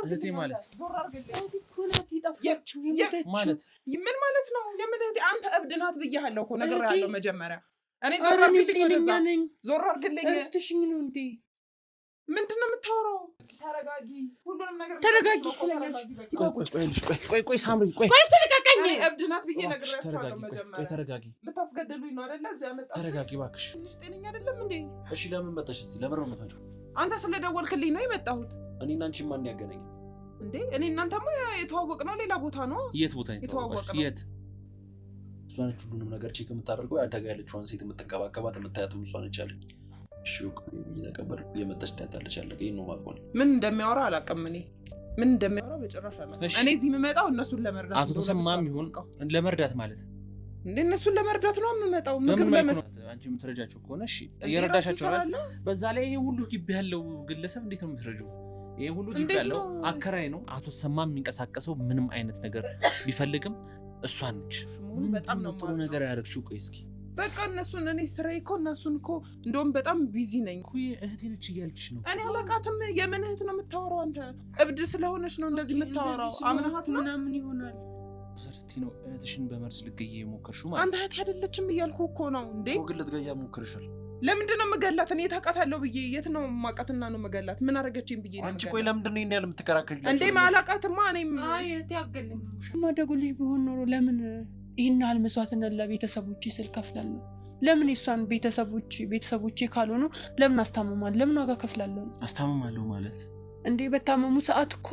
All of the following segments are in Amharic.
እህቴ ማለት ዞር አድርግልኝ ማለት ምን ማለት ነው? ለምን አንተ እብድ ናት ብያለሁ እኮ ነግሬሃለሁ መጀመሪያ። እኔ ዞር አድርግልኝ ወደዛ ዞር አድርግልኝ። እስትሽኝ ነው እንዴ? ምንድነው የምታወራው? ተረጋጊ። ሁሉንም ነገር ተረጋጊ። ቆይ ሳምሪ ቆይ ተለቀቀኝ። እኔ እብድ ናት ብዬ ነግሬያቸዋለሁ መጀመሪያ። ቆይ ተረጋጊ። ልታስገድሉኝ ነው አይደለ? እዚያ መጣሁ። ተረጋጊ እባክሽ። ትንሽ ጤነኛ አይደለም እንዴ? እሺ ለምን መጣሽ እዚህ? ለምን ነው የምትመጪው? አንተ ስለደወልክልኝ ነው የመጣሁት። እኔና አንቺ ማን ያገናኝ እንዴ? እኔ እናንተማ የተዋወቅነው ሌላ ቦታ ነው። የት ቦታ የተዋወቅነው? የት? እሷ ነች ሁሉንም ነገር ቼክ የምታደርገው። አንተ ጋር ያለችውን ሴት የምትንከባከባት የምታያትም እሷ ነች አለኝ። እሺ እየተቀበልኩ የመጣች ታያታለች አለ። ይሄን ነው ማቆል። ምን እንደሚያወራ አላውቅም። እኔ ምን እንደሚያወራ በጭራሽ አላውቅም። እኔ እዚህ የምመጣው እነሱን ለመርዳት። አቶ ተሰማም ይሁን ለመርዳት ማለት እንዴ? እነሱን ለመርዳት ነው የምመጣው። ምግብ ለመስጠት አንቺ የምትረጃቸው ከሆነ እሺ እየረዳሻቸው አይደል? በዛ ላይ ይሄ ሁሉ ግቢ ያለው ግለሰብ እንዴት ነው የምትረጂው? ይሄ ሁሉ ግቢ ያለው አከራይ ነው። አቶ ተሰማ የሚንቀሳቀሰው ምንም አይነት ነገር ቢፈልግም እሷ ነች። በጣም ነው ጥሩ ነገር ያደርግሽው። ቆይ እስኪ በቃ እነሱን እኔ ስራዬ እኮ እነሱን እኮ እንደውም በጣም ቢዚ ነኝ እኮ። እህቴ ነች እያልኩሽ ነው። እኔ አላውቃትም። የምን እህት ነው የምታወራው አንተ? እብድ ስለሆነች ነው እንደዚህ የምታወራው። አምናሃት ነው ምናምን ይሆናል። ሰርቲ ነው እህትሽን በመርዝ ልትገይ የሞከርሽው ማለት? አንተ እህት አይደለችም እያልኩ እኮ ነው እንዴ። ግን ልትገያ ሞክርሻል። ለምንድን ነው የምገላት? እኔ ታውቃታለሁ ብዬ የት ነው የማውቃትና ነው የምገላት? ምን አደረገችኝ ብዬ ነው? አንቺ ቆይ ለምንድን ነው ይሄን ያህል የምትከራከሪላቸው እንዴ? ማላውቃትማ እኔም ያገለኝ ማደጎ ልጅ ቢሆን ኖሮ ለምን ይህን ያህል መስዋዕትነት ለቤተሰቦቼ ስል ከፍላለሁ? ለምን የሷን ቤተሰቦቼ ካልሆኑ ለምን አስታመማለሁ? ለምን ዋጋ ከፍላለሁ? አስታመማለሁ ማለት እንዴ? በታመሙ ሰዓት እኮ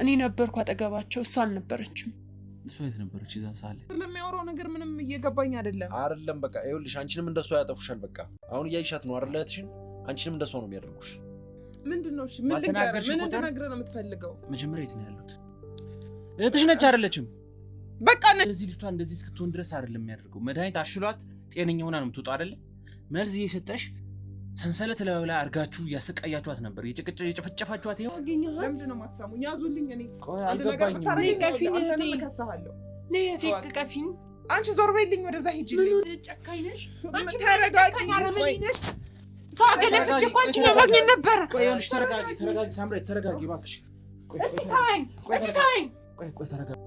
እኔ ነበርኩ አጠገባቸው፣ እሷ አልነበረችም። እሷ የት ነበረች? እዛ ሳለ ለሚያወራው ነገር ምንም እየገባኝ አይደለም። በቃ ይኸውልሽ፣ አንቺንም እንደሷ ያጠፉሻል። በቃ አሁን እያይሻት ነው አይደል? እህትሽን አንቺንም እንደሷ ነው የሚያደርጉሽ። ምንድነው? እሺ ምን እንድነግርህ ነው የምትፈልገው? መጀመሪያ የት ነው ያሉት? እህትሽ ነች አይደለችም? በቃ እንደዚህ ልጅቷ እንደዚህ እስክትሆን ድረስ አይደለም የሚያደርገው። መድኃኒት አሽሏት ጤነኛ ሆና ነው የምትወጣው አይደለ? መርዝ እየሰጠሽ ሰንሰለት ላይ አርጋችሁ እያሰቃያችኋት ነበር፣ የጨፈጨፋችኋት። ይኸው ለምንድን ነው የማትሰሙኝ? ያዙልኝ። እኔ አልገባኝም። ቀፊኝ። አንቺ ዞር በይልኝ፣ ወደዛ ሂጂልኝ። ጨካኝ ነሽ አንቺ። ተረጋጊ። ሰው አገለፍቼ እኮ አንቺን ለማግኘት ነበረ። ቆይ ይኸውልሽ፣ ተረጋጊ ሳምራዊት፣ ተረጋጊ እባክሽ። እስኪ ተወኝ። ቆይ ተረጋጊ።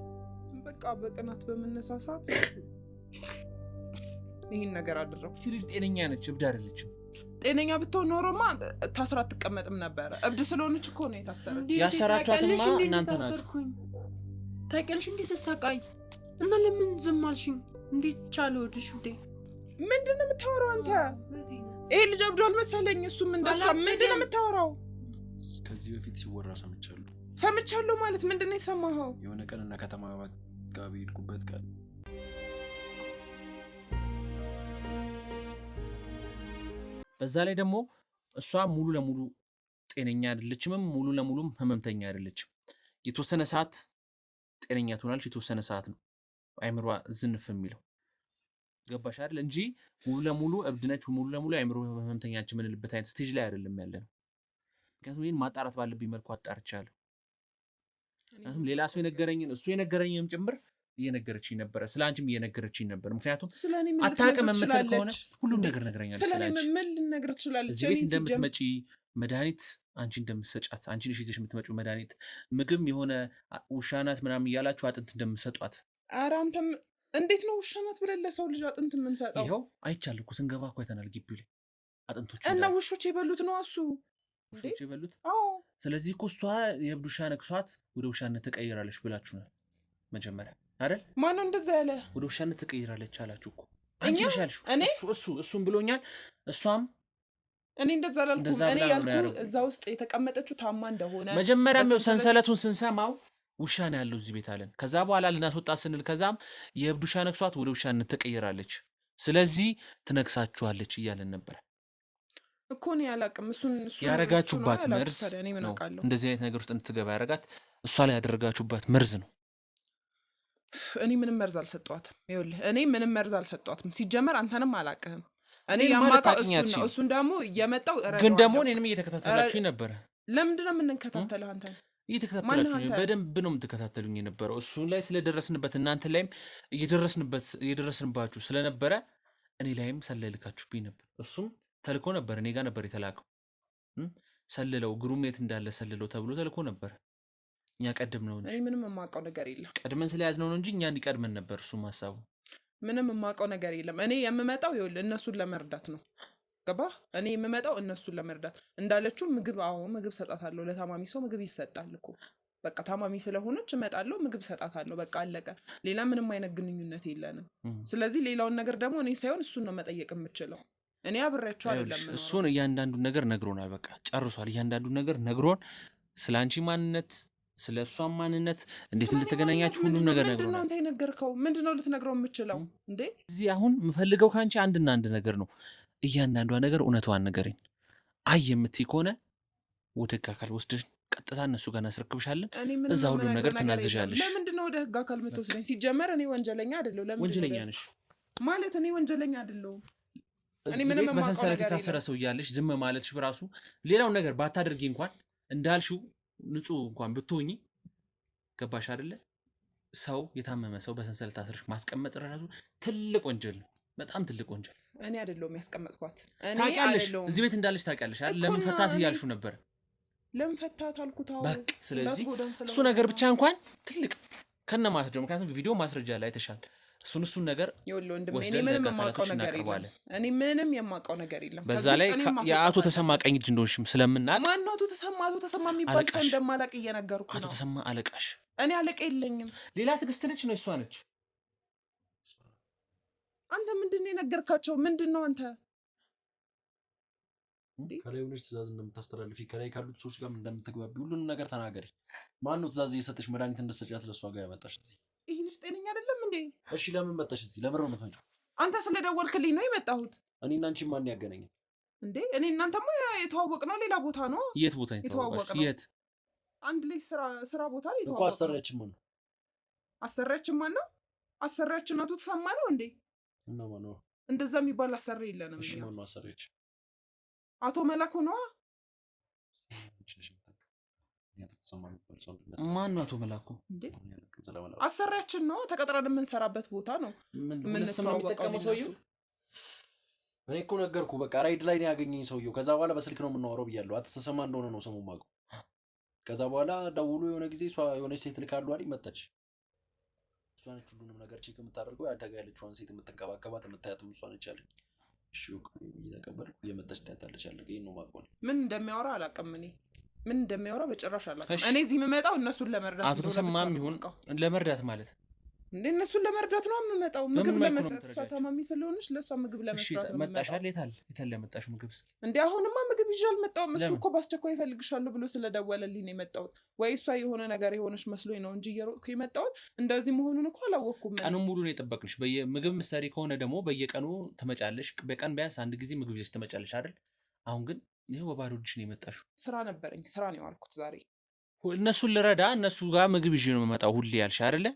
በቃ በቅናት በመነሳሳት ይህን ነገር አደረኩ። ልጅ ጤነኛ ነች፣ እብድ አይደለችም። ጤነኛ ብትሆን ኖሮማ ታስራ አትቀመጥም ነበረ። እብድ ስለሆነች እኮ ነው የታሰረች። ያሰራችኋትማ እናንተ ናችሁ። ታውቂያለሽ እንዴት ተሰቃይ እና ለምን ዝም አልሽኝ? እንዴት ቻለውሽ እንዴ? ምንድን ነው የምታወራው አንተ? ይሄ ልጅ አብዷል መሰለኝ። እሱም እንደሷ ምንድን ነው የምታወራው? ከዚህ በፊት ሲወራ ሰምቻለሁ። ሰምቻለሁ ማለት ምንድን ነው የሰማኸው? የሆነ ቀን እና ከተማ ጋር በሄድኩበት ቀን በዛ ላይ ደግሞ እሷ ሙሉ ለሙሉ ጤነኛ አይደለችም፣ ሙሉ ለሙሉም ህመምተኛ አይደለችም። የተወሰነ ሰዓት ጤነኛ ትሆናለች፣ የተወሰነ ሰዓት ነው አይምሯ ዝንፍ የሚለው። ገባሽ አይደል? እንጂ ሙሉ ለሙሉ እብድ ነች፣ ሙሉ ለሙሉ አይምሮ ህመምተኛ ነች የምንልበት አይነት ስቴጅ ላይ አይደለም ያለነው። ምክንያቱም ይህን ማጣራት ባለብኝ መልኩ አጣርቻለሁ። ምክንያቱም ሌላ ሰው የነገረኝን እሱ የነገረኝንም ጭምር እየነገረችኝ ነበረ። ስለ አንቺም እየነገረችኝ ነበር። ምክንያቱም አታውቅም የምትል ከሆነ ሁሉም ነገር ነግረኛለች። ስለኔ ምን ልነግር ትችላለች? እዚህ ቤት እንደምትመጪ መድኃኒት አንቺ እንደምትሰጫት፣ አንቺ ነሽ ይዘሽ የምትመጪው መድኃኒት፣ ምግብ የሆነ ውሻ ናት ምናምን እያላችሁ አጥንት እንደምትሰጧት። ኧረ አንተም እንዴት ነው ውሻ ናት ብለን ለሰው ልጅ አጥንት የምንሰጠው? ይኸው አይቻልም እኮ ስንገባ እኮ አይተናል ግቢው ላይ አጥንቶች እና ውሾች የበሉት ነው እሱ ውሾች የበሉት። አዎ ስለዚህ እኮ እሷ የእብድ ውሻ ነክሷት ወደ ውሻነት ተቀይራለች ብላችሁናል መጀመሪያ አይደል? ማን ነው እንደዛ ያለ? ወደ ውሻነት ተቀይራለች አላችሁ እኮ አንቺ ነሽ ያልሽው። እሱም ብሎኛል፣ እሷም እኔ እንደዛ አላልኩም። እኔ ያልኩ እዛ ውስጥ የተቀመጠችው ታማ እንደሆነ መጀመሪያም ነው ሰንሰለቱን ስንሰማው ውሻ ነው ያለው እዚህ ቤት አለን። ከዛ በኋላ ልናስወጣ ስንል ከዛም የእብድ ውሻ ነክሷት ወደ ውሻነት ተቀይራለች፣ ስለዚህ ትነክሳችኋለች እያለን ነበር እኮ። ነው ያላቅም እሱን ያረጋችሁባት መርዝ ነው እንደዚህ አይነት ነገር ውስጥ እንድትገባ ያረጋት። እሷ ላይ ያደረጋችሁባት መርዝ ነው። እኔ ምንም መርዝ አልሰጧትም። ይኸውልህ እኔ ምንም መርዝ አልሰጧትም። ሲጀመር አንተንም አላቅህም። እኔ ያማቀው እሱ ነው። እሱን ደግሞ እየመጣው ግን ደግሞ እኔንም እየተከታተላችሁኝ ነበረ። ለምንድን ነው የምንከታተልህ? አንተ እየተከታተላችሁኝ በደንብ ነው የምትከታተሉኝ የነበረው። እሱ ላይ ስለደረስንበት እናንተ ላይም እየደረስንባችሁ ስለነበረ እኔ ላይም ሰላይ ልካችሁብኝ ነበር። እሱም ተልኮ ነበር፣ እኔ ጋር ነበር የተላከው። ሰልለው ግሩሜት እንዳለ ሰልለው ተብሎ ተልኮ ነበር። እኛ ቀድም ነው እንጂ እኔ ምንም የማውቀው ነገር የለም። ቀድመን ስለያዝነው ነው እንጂ እኛ እንዲቀድመን ነበር እሱ ሐሳቡ። ምንም የማውቀው ነገር የለም። እኔ የምመጣው ይኸውልህ እነሱን ለመርዳት ነው። ገባ? እኔ የምመጣው እነሱን ለመርዳት እንዳለችው ምግብ ምግብ ሰጣታለሁ። ለታማሚ ሰው ምግብ ይሰጣል እኮ በቃ ታማሚ ስለሆነች እመጣለሁ፣ ምግብ ሰጣታለሁ። በቃ አለቀ። ሌላ ምንም አይነት ግንኙነት የለንም። ስለዚህ ሌላውን ነገር ደግሞ እኔ ሳይሆን እሱን ነው መጠየቅ የምችለው። እኔ አብሬያቸው አይደለም። እሱን እያንዳንዱን ነገር ነግሮናል። በቃ ጨርሷል። እያንዳንዱን ነገር ነግሮን ስለ አንቺ ማንነት፣ ስለ እሷ ማንነት፣ እንዴት እንደተገናኛችሁ ሁሉም ነገር ነግሮናል። ምንድነው አንተ የነገርከው? ምንድነው ልትነግረው የምችለው እንዴ? እዚህ አሁን የምፈልገው ከአንቺ አንድና አንድ ነገር ነው። እያንዳንዷ ነገር እውነቷን ንገረኝ። አይ የምትይ ከሆነ ወደ ህግ አካል ወስደን ቀጥታ እነሱ ጋር እናስረክብሻለን። እዛ ሁሉም ነገር ትናዝዣለሽ። ለምንድነው ወደ ህግ አካል የምትወስደኝ? ሲጀመር እኔ ወንጀለኛ አይደለሁ። ለምን ወንጀለኛ ነሽ ማለት? እኔ ወንጀለኛ አይደለሁ። እኔ ምንም በሰንሰለት የታሰረ ሰው እያለሽ ዝም ማለትሽ በራሱ ሌላውን ነገር ባታደርጊ እንኳን እንዳልሽው ንጹህ እንኳን ብትሆኚ ገባሽ አይደለ? ሰው የታመመ ሰው በሰንሰለት አስረሽ ማስቀመጥ ራሱ ትልቅ ወንጀል ነው። በጣም ትልቅ ወንጀል። እኔ አይደለሁም ያስቀመጥኳት። እኔ አይደለሁም። እዚህ ቤት እንዳለሽ ታውቂያለሽ አይደል? ለምን ፈታት እያልሽው ነበር። ለምን ፈታት አልኩት። በቃ ስለዚህ እሱ ነገር ብቻ እንኳን ትልቅ ከነማስረጃው፣ ምክንያቱም ቪዲዮ ማስረጃ ላይ ተሻል እሱን ነገር እኔ ምንም የማውቀው ነገር የለም። እኔ ምንም የማውቀው ነገር የለም። በዛ ላይ የአቶ ተሰማ ቀኝ እጅ እንደሆንሽም ስለምናውቅ ማነው አቶ ተሰማ የሚባል ሰው እንደማላውቅ እየነገርኩ ነው። አቶ ተሰማ አለቃሽ? እኔ አለቃ የለኝም። ሌላ ትዕግስት ነች ነው እሷ ነች። አንተ ምንድነው የነገርካቸው? ምንድነው አንተ ከላይ ሆነሽ ትእዛዝ እንደምታስተላልፊ ከላይ ካሉት ሰዎች ጋር እንደምትግባቢ ሁሉንም ነገር ተናገሪ። ማነው ትእዛዝ እየሰጠሽ መድኃኒት እንደሰጫት ለእሷ ጋር ያመጣሽ? ይሄ ልጅ ጤነኛ አይደለም እንዴ? እሺ ለምን መጣሽ እዚህ? ለምን ነው የምትመጪው? አንተ ስለደወልክልኝ ነው የመጣሁት። እኔና አንቺ ማን ያገናኛል እንዴ? እኔ እናንተማ የተዋወቅነው ሌላ ቦታ ነው። የት ቦታ የተዋወቅነው? የት? አንድ ላይ ስራ ቦታ ላይ እኮ። አሰሪያችን ማን ነው? አሰሪያችን ማን ነው? አሰሪያችን አቶ ተሰማ ነው እንዴ? እና ማን ነው? እንደዛ የሚባል አሰሪ የለንም። እሺ ማን ነው አሰሪያችን? አቶ መላኩ ነው። ማን ነው አቶ መላኩ? አሰሪያችን ነው። ተቀጥረን የምንሰራበት ቦታ ነው። የምንተዋወቀው ሰውዬው እኔ እኮ ነገርኩ። በቃ ራይድ ላይ ነው ያገኘኝ ሰውዬው። ከዛ በኋላ በስልክ ነው የምናወራው ብያለሁ። አቶ ተሰማ እንደሆነ ነው ስሙ የማውቀው። ከዛ በኋላ ደውሎ የሆነ ጊዜ እሷ የሆነች ሴት ልካሉ አይደል? መጣች። እሷ ነች ሁሉንም ነገር ቼክ የምታደርገው። ያንተ ጋር ያለችዋን ሴት የምትንከባከባት የምታያትም እሷ ነች አለኝ። እሺ እየተቀበልኩ እየመጣች ታያታለች አለ። ይሄን ነው የማውቀው። ምን እንደሚያወራ አላውቅም። እኔ ምን እንደሚያወራ በጭራሽ አላውቅም። እኔ እዚህ የምመጣው እነሱን ለመርዳት። አቶ ተሰማም ይሁን ለመርዳት ማለት እንዴ? እነሱን ለመርዳት ነው የምመጣው። ምግብ ለመስራት እሷ ታማሚ ስለሆነች ለእሷ ምግብ ለመስራት ነው። መጣሻል? የታል ለመጣሽው ምግብ? እስኪ እንዴ አሁንማ ምግብ ይዤ አልመጣሁም። እሱ እኮ በአስቸኳይ ይፈልግሻለሁ ብሎ ስለደወለልኝ ነው የመጣሁት። ወይ እሷ የሆነ ነገር የሆነች መስሎኝ ነው እንጂ እየሮጥኩ የመጣሁት እንደዚህ መሆኑን እኮ አላወቅኩም። ቀኑን ሙሉ ነው የጠበቅንሽ። በየምግብ ምሳሌ ከሆነ ደግሞ በየቀኑ ትመጫለሽ። በቀን ቢያንስ አንድ ጊዜ ምግብ ይዘሽ ትመጫለሽ አይደል? አሁን ግን ይሄው በባዶ እጅሽ ነው የመጣሽው። ስራ ነበረኝ፣ ስራ ነው ያልኩት ዛሬ። እነሱን ልረዳ እነሱ ጋር ምግብ ይዤ ነው የምመጣው ሁሌ ያልሽ አይደለ?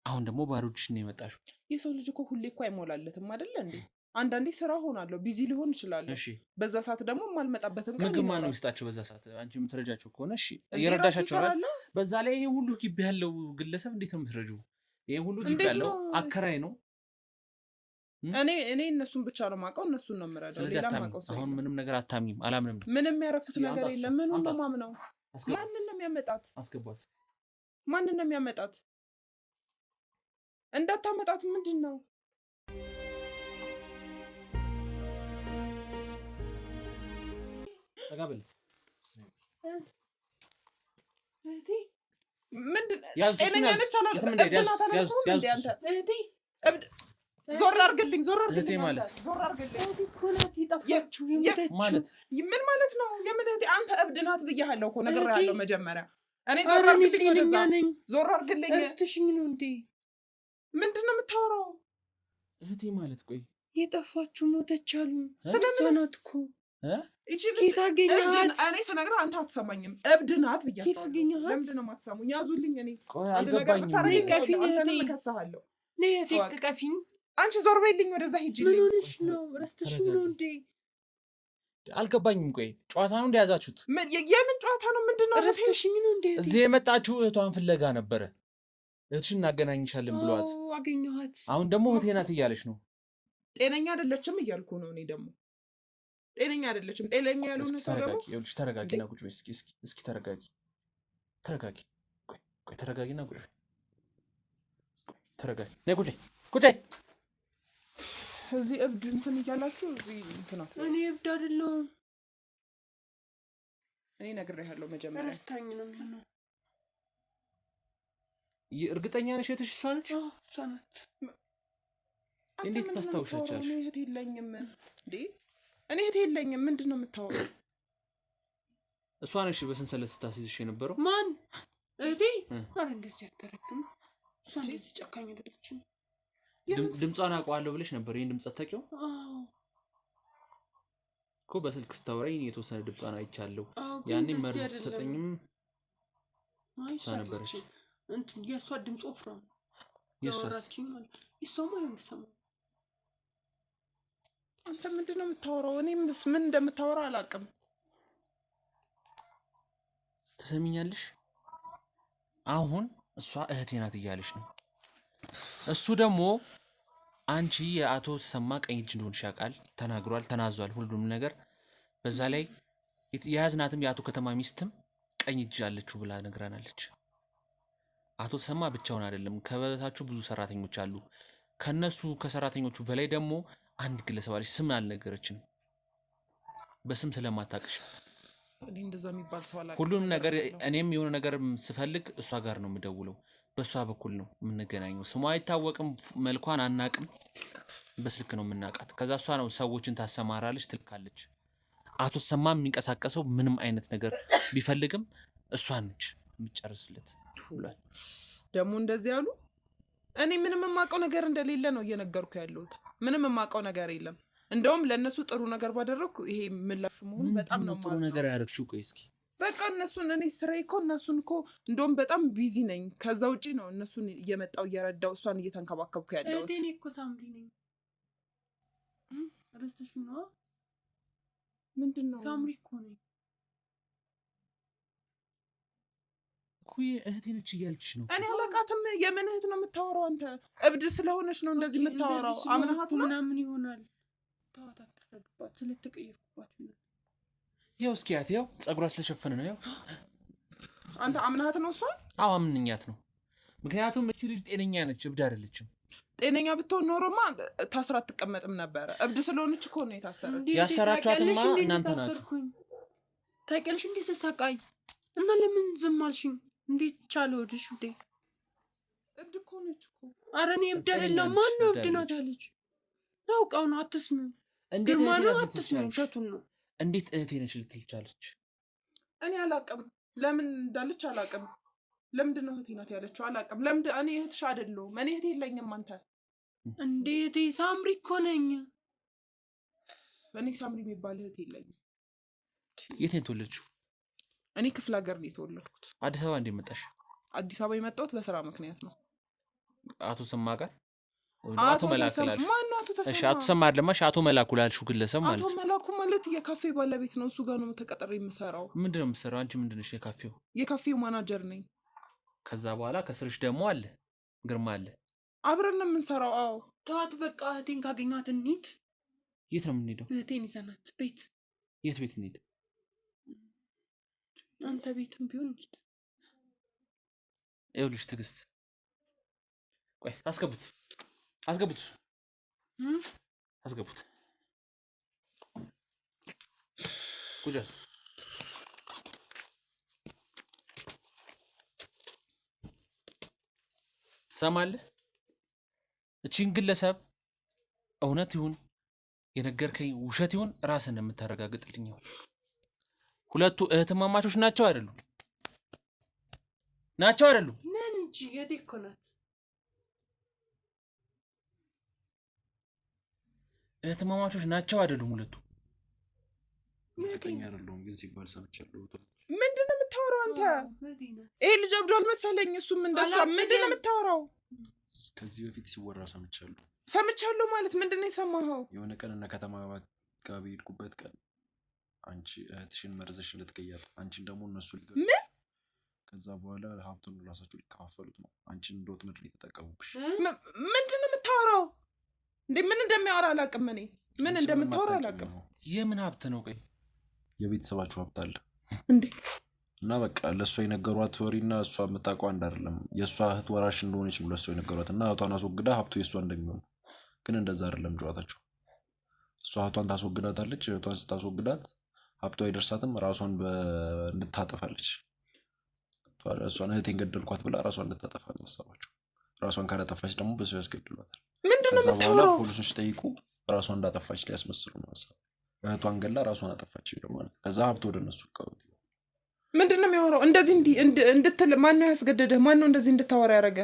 አሁን ደግሞ ባዶ እጅሽ ነው የመጣሽው። የሰው ልጅ እኮ ሁሌ እኮ አይሞላለትም አይደለ እንዴ? አንዳንዴ ስራ ሆናለሁ፣ ቢዚ ሊሆን ይችላል። እሺ በዛ ሰዓት ደግሞ የማልመጣበትም ቀን ምግብ ማን ነው የሚሰጣቸው በዛ ሰዓት? አንቺ የምትረጃቸው ከሆነ እሺ እየረዳሻቸው አይደል? በዛ ላይ ይሄ ሁሉ ግቢ ያለው ግለሰብ እንዴት ነው የምትረጂው? ይሄ ሁሉ ግቢ ያለው አከራይ ነው። እኔ እነሱን ብቻ ነው የማውቀው፣ እነሱን ነው የምረዳው። ሌላ የማውቀው ሰው አሁን ምንም ነገር አታምኝም? አላምንም። ምንም ያደረኩት ነገር የለም። ምን ነው ማምነው? ማንን ነው የሚያመጣት? አስገባት። ማንን ነው የሚያመጣት? እንዳታመጣት ምንድን ነው? ተጋበል ምንድን ዞር አድርግልኝ፣ ዞር አድርግልኝ ማለት ዞር አድርግልኝ ማለት ምን ማለት ነው? የምን እህቴ? አንተ እብድ ናት ብያለሁ እኮ ነግሬሃለሁ መጀመሪያ። እኔ ዞር አድርግልኝ፣ ወደዛ ዞር አድርግልኝ። እስትሽኝ ነው እንዴ? ምንድን ነው የምታወራው? እህቴ ማለት ቆይ የጠፋችሁ ሞተች አሉ። ስለምን ናት እኮ እቺ ኬት አገኘሃት? እኔ ስነግርህ አንተ አትሰማኝም። እብድ ናት ብያለሁ። ኬት አገኘሃት? ለምንድን ነው የማትሰሙኝ? ያዙልኝ። እኔ አንድ ነገር ብታረጊኝ አንተንም እከስሃለሁ። ነይ እህቴ ቀፊኝ። አንቺ ዞር በይልኝ፣ ወደዛ ሂጂልኝ። ምን ሆነሽ ነው? ረስተሽኝ ነው እንዴ? አልገባኝም። ቆይ ጨዋታ ነው እንደያዛችሁት? የምን ጨዋታ ነው? ምንድን ነው? ረስተሽኝ ነው እንዴ? እዚህ የመጣችሁ እህቷን ፍለጋ ነበረ። እህትሽን እናገናኝሻለን ብሏት አገኘኋት። አሁን ደግሞ እህቴ ናት እያለች ነው። ጤነኛ አይደለችም እያልኩ ነው። እኔ ደግሞ ጤነኛ አይደለችም። ጤነኛ ያልሆነ ሰው ደግሞ ይኸውልሽ ተረጋጊና ቁጭ በይ። እስኪ ተረጋጊ። ቆይ ተረጋጊና ቁጭ በይ። ተረጋጊ። ነይ ቁጭ በይ። እዚህ እብድ እንትን እያላችሁ እዚህ እንትን አትበሉ። እኔ እብድ አይደለሁም። እኔ ነግሬሃለሁ መጀመሪያ። ረስታኝ ነው የሚሆነው። እርግጠኛ ነሽ እህትሽ እሷ ነች? እሷ ናት። እንዴት ታስታውሻለሽ? እኔ እህት የለኝም እንዴ? እኔ እህት የለኝም። ምንድን ነው የምታወራው? እሷ ነሽ በሰንሰለት ስታስይዝሽ የነበረው? ማን? እህቴ? ኧረ እንደዚህ አታደርግም። እሷ እንደዚህ ጨካኝ አይደለችም። ድምጿን አውቀዋለሁ ብለሽ ነበር። ይሄን ድምፅ አታውቂው እኮ በስልክ ስታወራኝ የተወሰነ ድምጿን አይቻለሁ። ያኔ መርዝ ሰጠኝም እሷ ነበረች። እንትን የእሷ ድምፅ ወፍራም የእሷስ ይሰማ ይሆን? አንተ ምንድን ነው የምታወራው? እኔም ምን እንደምታወራ አላውቅም። ትሰሚኛለሽ? አሁን እሷ እህቴ ናት እያለች ነው። እሱ ደግሞ አንቺ የአቶ ተሰማ ቀኝ እጅ እንደሆንሽ ያውቃል። ተናግሯል፣ ተናዟል ሁሉም ነገር። በዛ ላይ የያዝናትም የአቶ ከተማ ሚስትም ቀኝ እጅ አለችው ብላ ነግራናለች። አቶ ተሰማ ብቻውን አይደለም፣ ከበታችሁ ብዙ ሰራተኞች አሉ። ከነሱ ከሰራተኞቹ በላይ ደግሞ አንድ ግለሰብ አለች። ስም አልነገረችን፣ በስም ስለማታውቅሽ። እኔ እንደዛ የሚባል ሰው አላውቅም። ሁሉንም ነገር እኔም የሆነ ነገር ስፈልግ እሷ ጋር ነው የምደውለው። በእሷ በኩል ነው የምንገናኘው። ስሟ አይታወቅም፣ መልኳን አናቅም፣ በስልክ ነው የምናውቃት። ከዛ እሷ ነው ሰዎችን ታሰማራለች፣ ትልካለች። አቶ ተሰማ የሚንቀሳቀሰው ምንም አይነት ነገር ቢፈልግም እሷ ነች የምትጨርስለት ብሏል። ደግሞ እንደዚህ ያሉ እኔ ምንም የማውቀው ነገር እንደሌለ ነው እየነገርኩ ያለሁት። ምንም የማውቀው ነገር የለም። እንደውም ለእነሱ ጥሩ ነገር ባደረግኩ ይሄ ምላሹ መሆኑ በጣም ነው ጥሩ ነገር ያደረግሽው። ቆይ እስኪ በቃ እነሱን እኔ ስራዬ እኮ እነሱን እኮ እንደውም በጣም ቢዚ ነኝ። ከዛ ውጪ ነው እነሱን እየመጣው እየረዳው እሷን እየተንከባከብኩ ያለሁት። እኔ እኮ ሳምሪ ነኝ። ረስተሽ ነው? ምንድን ነው? ሳምሪ እኮ ነኝ። ኩይ እህቴ ነች እያልችሽ ነው። እኔ አላውቃትም። የምን እህት ነው የምታወራው አንተ? እብድ ስለሆነች ነው እንደዚህ የምታወራው። አምናሃት ነው ምናምን ይሆናል። ተዋት፣ አትፍረድባት። ስለተቀየርኩባት ነው። ያው እስኪ ያት ያው ጸጉሯ ስለሸፈነ ነው። ያው አንተ አምናሃት ነው እሷ? አዎ አምንኛት ነው። ምክንያቱም እቺ ልጅ ጤነኛ ነች፣ እብድ አይደለችም። ጤነኛ ብትሆን ኖሮማ ታስራ አትቀመጥም ነበረ። እብድ ስለሆነች እኮ ነው የታሰረች። ያሰራችኋትማ እናንተ ናችሁ። ታውቂያለሽ እንዴት ተሳቃይ እና ለምን ዝም አልሽኝ? እንዴት ቻለው ወድሽ ውዴ? እብድ እኮ ነች እኮ። ኧረ እኔ እብድ አይደለም። ማን ነው እብድ ናት ያለች? አውቃው ነው። አትስሚው፣ ግርማ ነው። አትስሚው፣ ውሸቱን ነው። እንዴት እህቴ ነች ልትል ቻለች? እኔ አላውቅም፣ ለምን እንዳለች አላውቅም። ለምንድን ነው እህቴ ናት ያለችው? አላውቅም። ለምንድን እኔ እህትሽ አይደለሁም። እኔ እህቴ የለኝም። አንተ እንዴት? ሳምሪ እኮ ነኝ እኔ። ሳምሪ የሚባል እህት የለኝም። የት ነው የተወለድሽው? እኔ ክፍለ ሀገር ነው የተወለድኩት። አዲስ አበባ እንዴት መጣሽ? አዲስ አበባ የመጣሁት በስራ ምክንያት ነው። አቶ ተሰማ ጋር አቶ መላኩ ላልሽ? ማነው አቶ ተሰማ? እሺ አቶ ተሰማ አይደለማሽ፣ አቶ መላኩ ላልሽው ግለሰብ ማለት ነው። አቶ መላኩ ማለት የካፌ ባለቤት ነው። እሱ ጋር ነው ተቀጥሬ የምሰራው። ምንድን ነው የምትሰራው አንቺ? ምንድን ነሽ? የካፌው? የካፌው ማናጀር ነኝ። ከዛ በኋላ ከስርሽ ደግሞ አለ ግርማ አለ። አብረን ነው የምንሰራው። አዎ ተዋት በቃ። እህቴን ካገኟት እንሂድ። የት ነው የምንሄደው? እህቴን ይዘናት ቤት። የት ቤት እንሂድ? አንተ ቤትም ቢሆን እንሂድ። ይኸውልሽ ትዕግስት፣ ቆይ አስገቡት፣ አስገቡት፣ አስገቡት። ቁጭ ትሰማለህ? እቺን ግለሰብ እውነት ይሁን የነገርከኝ ውሸት ይሁን ራስን የምታረጋግጥልኝ። ሁለቱ እህትማማቾች ናቸው አይደሉም? ናቸው አይደሉም? ነን እንጂ የቴ እኮ ናት። እህትማማቾች ናቸው አይደሉም? ሁለቱ እርግጠኛ አይደለሁም ግን ሲባል ሰምቻለሁ። ምንድን ነው የምታወራው አንተ? ይሄ ልጅ አብዷል መሰለኝ። እሱም እንደሷ። ምንድን ነው የምታወራው? ከዚህ በፊት ሲወራ ሰምቻለሁ። ሰምቻለሁ ማለት ምንድን ነው የሰማኸው? የሆነ ቀን እና ከተማ ጋር በሄድኩበት ቀን አንቺ እህትሽን መርዘሽ ልትገያት፣ አንቺን ደግሞ እነሱ ሊገሉ። ምን? ከዛ በኋላ ሀብቱን ራሳቸው ሊከፋፈሉት ነው። አንቺን እንደወት ምድር የተጠቀሙብሽ። ምንድን ነው የምታወራው እንዴ? ምን እንደሚያወራ አላውቅም። እኔ ምን እንደምታወራ አላውቅም። የምን ሀብት ነው? ቆይ የቤተሰባችሁ ሀብት አለ እንዴ? እና በቃ ለእሷ የነገሯት ወሬና እሷ የምታውቀው አንድ አይደለም። የእሷ እህት ወራሽ እንደሆነች ነው ለእሷ የነገሯት እና እህቷን አስወግዳ ሀብቱ የእሷ እንደሚሆን። ግን እንደዛ አይደለም ጨዋታቸው። እሷ እህቷን ታስወግዳታለች። እህቷን ስታስወግዳት ሀብቷ አይደርሳትም። ራሷን እንድታጠፋለች። እሷን እህቴን ገደልኳት ብላ ራሷን እንድታጠፋ መሰባቸው። ራሷን ካላጠፋች ደግሞ በሰው ያስገድሏታል። ከዛ በኋላ ፖሊሶች ጠይቁ ራሷን እንዳጠፋች ሊያስመስሉ ነው ሀሳብ። እህቷን ገላ ራሷን አጠፋች ማለት። ከዛ ሀብት ወደ እነሱ ቀውት። ምንድን ነው የሚያወራው? እንደዚህ እንድትል ማን ነው ያስገደደህ? ማን ነው እንደዚህ እንድታወራ ያደረገ?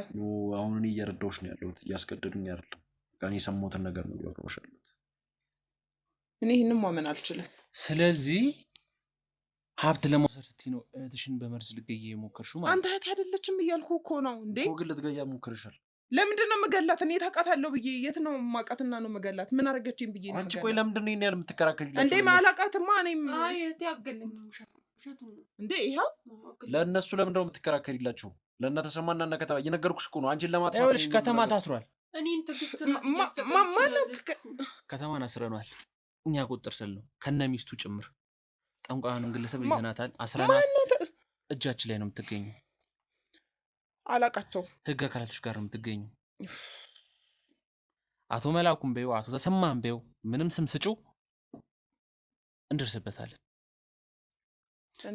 አሁን እኔ እየረዳሁሽ ነው ያለሁት፣ እያስገደዱኝ አይደለም። እኔ የሰማሁትን ነገር ነው እያወራሁሽ ያለሁት። እኔ ይህንም ማመን አልችልም። ስለዚህ ሀብት ለመውሰድ ስትይ ነው እህትሽን በመርዝ ልትገይ የሞከርሽው ማለት? አንተ እህት አይደለችም እያልኩ እኮ ነው እንዴ። ግን ልትገያ ሞክርሻል። ለምንድን ነው መገላት? እኔ ታውቃታለሁ ብዬ የት ነው ማውቃትና ነው መገላት? ምን አደረገችኝ ብዬ ነው? አንቺ ቆይ ለምንድን ነው ይሄን ያህል የምትከራከሪላቸው? እንዴ ማላውቃትማ እኔም ያገለኝ ውሸቱ እንዴ። ይኸው ለእነሱ ለምንድን ነው የምትከራከሪላቸው? ለእነ ተሰማና እና ከተማ እየነገርኩሽ እኮ ነው። አንቺን ለማጥፋት ይኸውልሽ ከተማ ታስሯል። እኔን ትዕግስት ማነው ከተማን አስረኗል። እኛ ቁጥር ስል ነው ከነ ሚስቱ ጭምር። ጠንቋዩን ግለሰብ ይዘናታል፣ አስረናት። እጃችን ላይ ነው የምትገኘው። አላቃቸው ህግ አካላቶች ጋር ነው የምትገኘው። አቶ መላኩም በይው አቶ ተሰማም በይው ምንም ስም ስጩ እንደርስበታለን።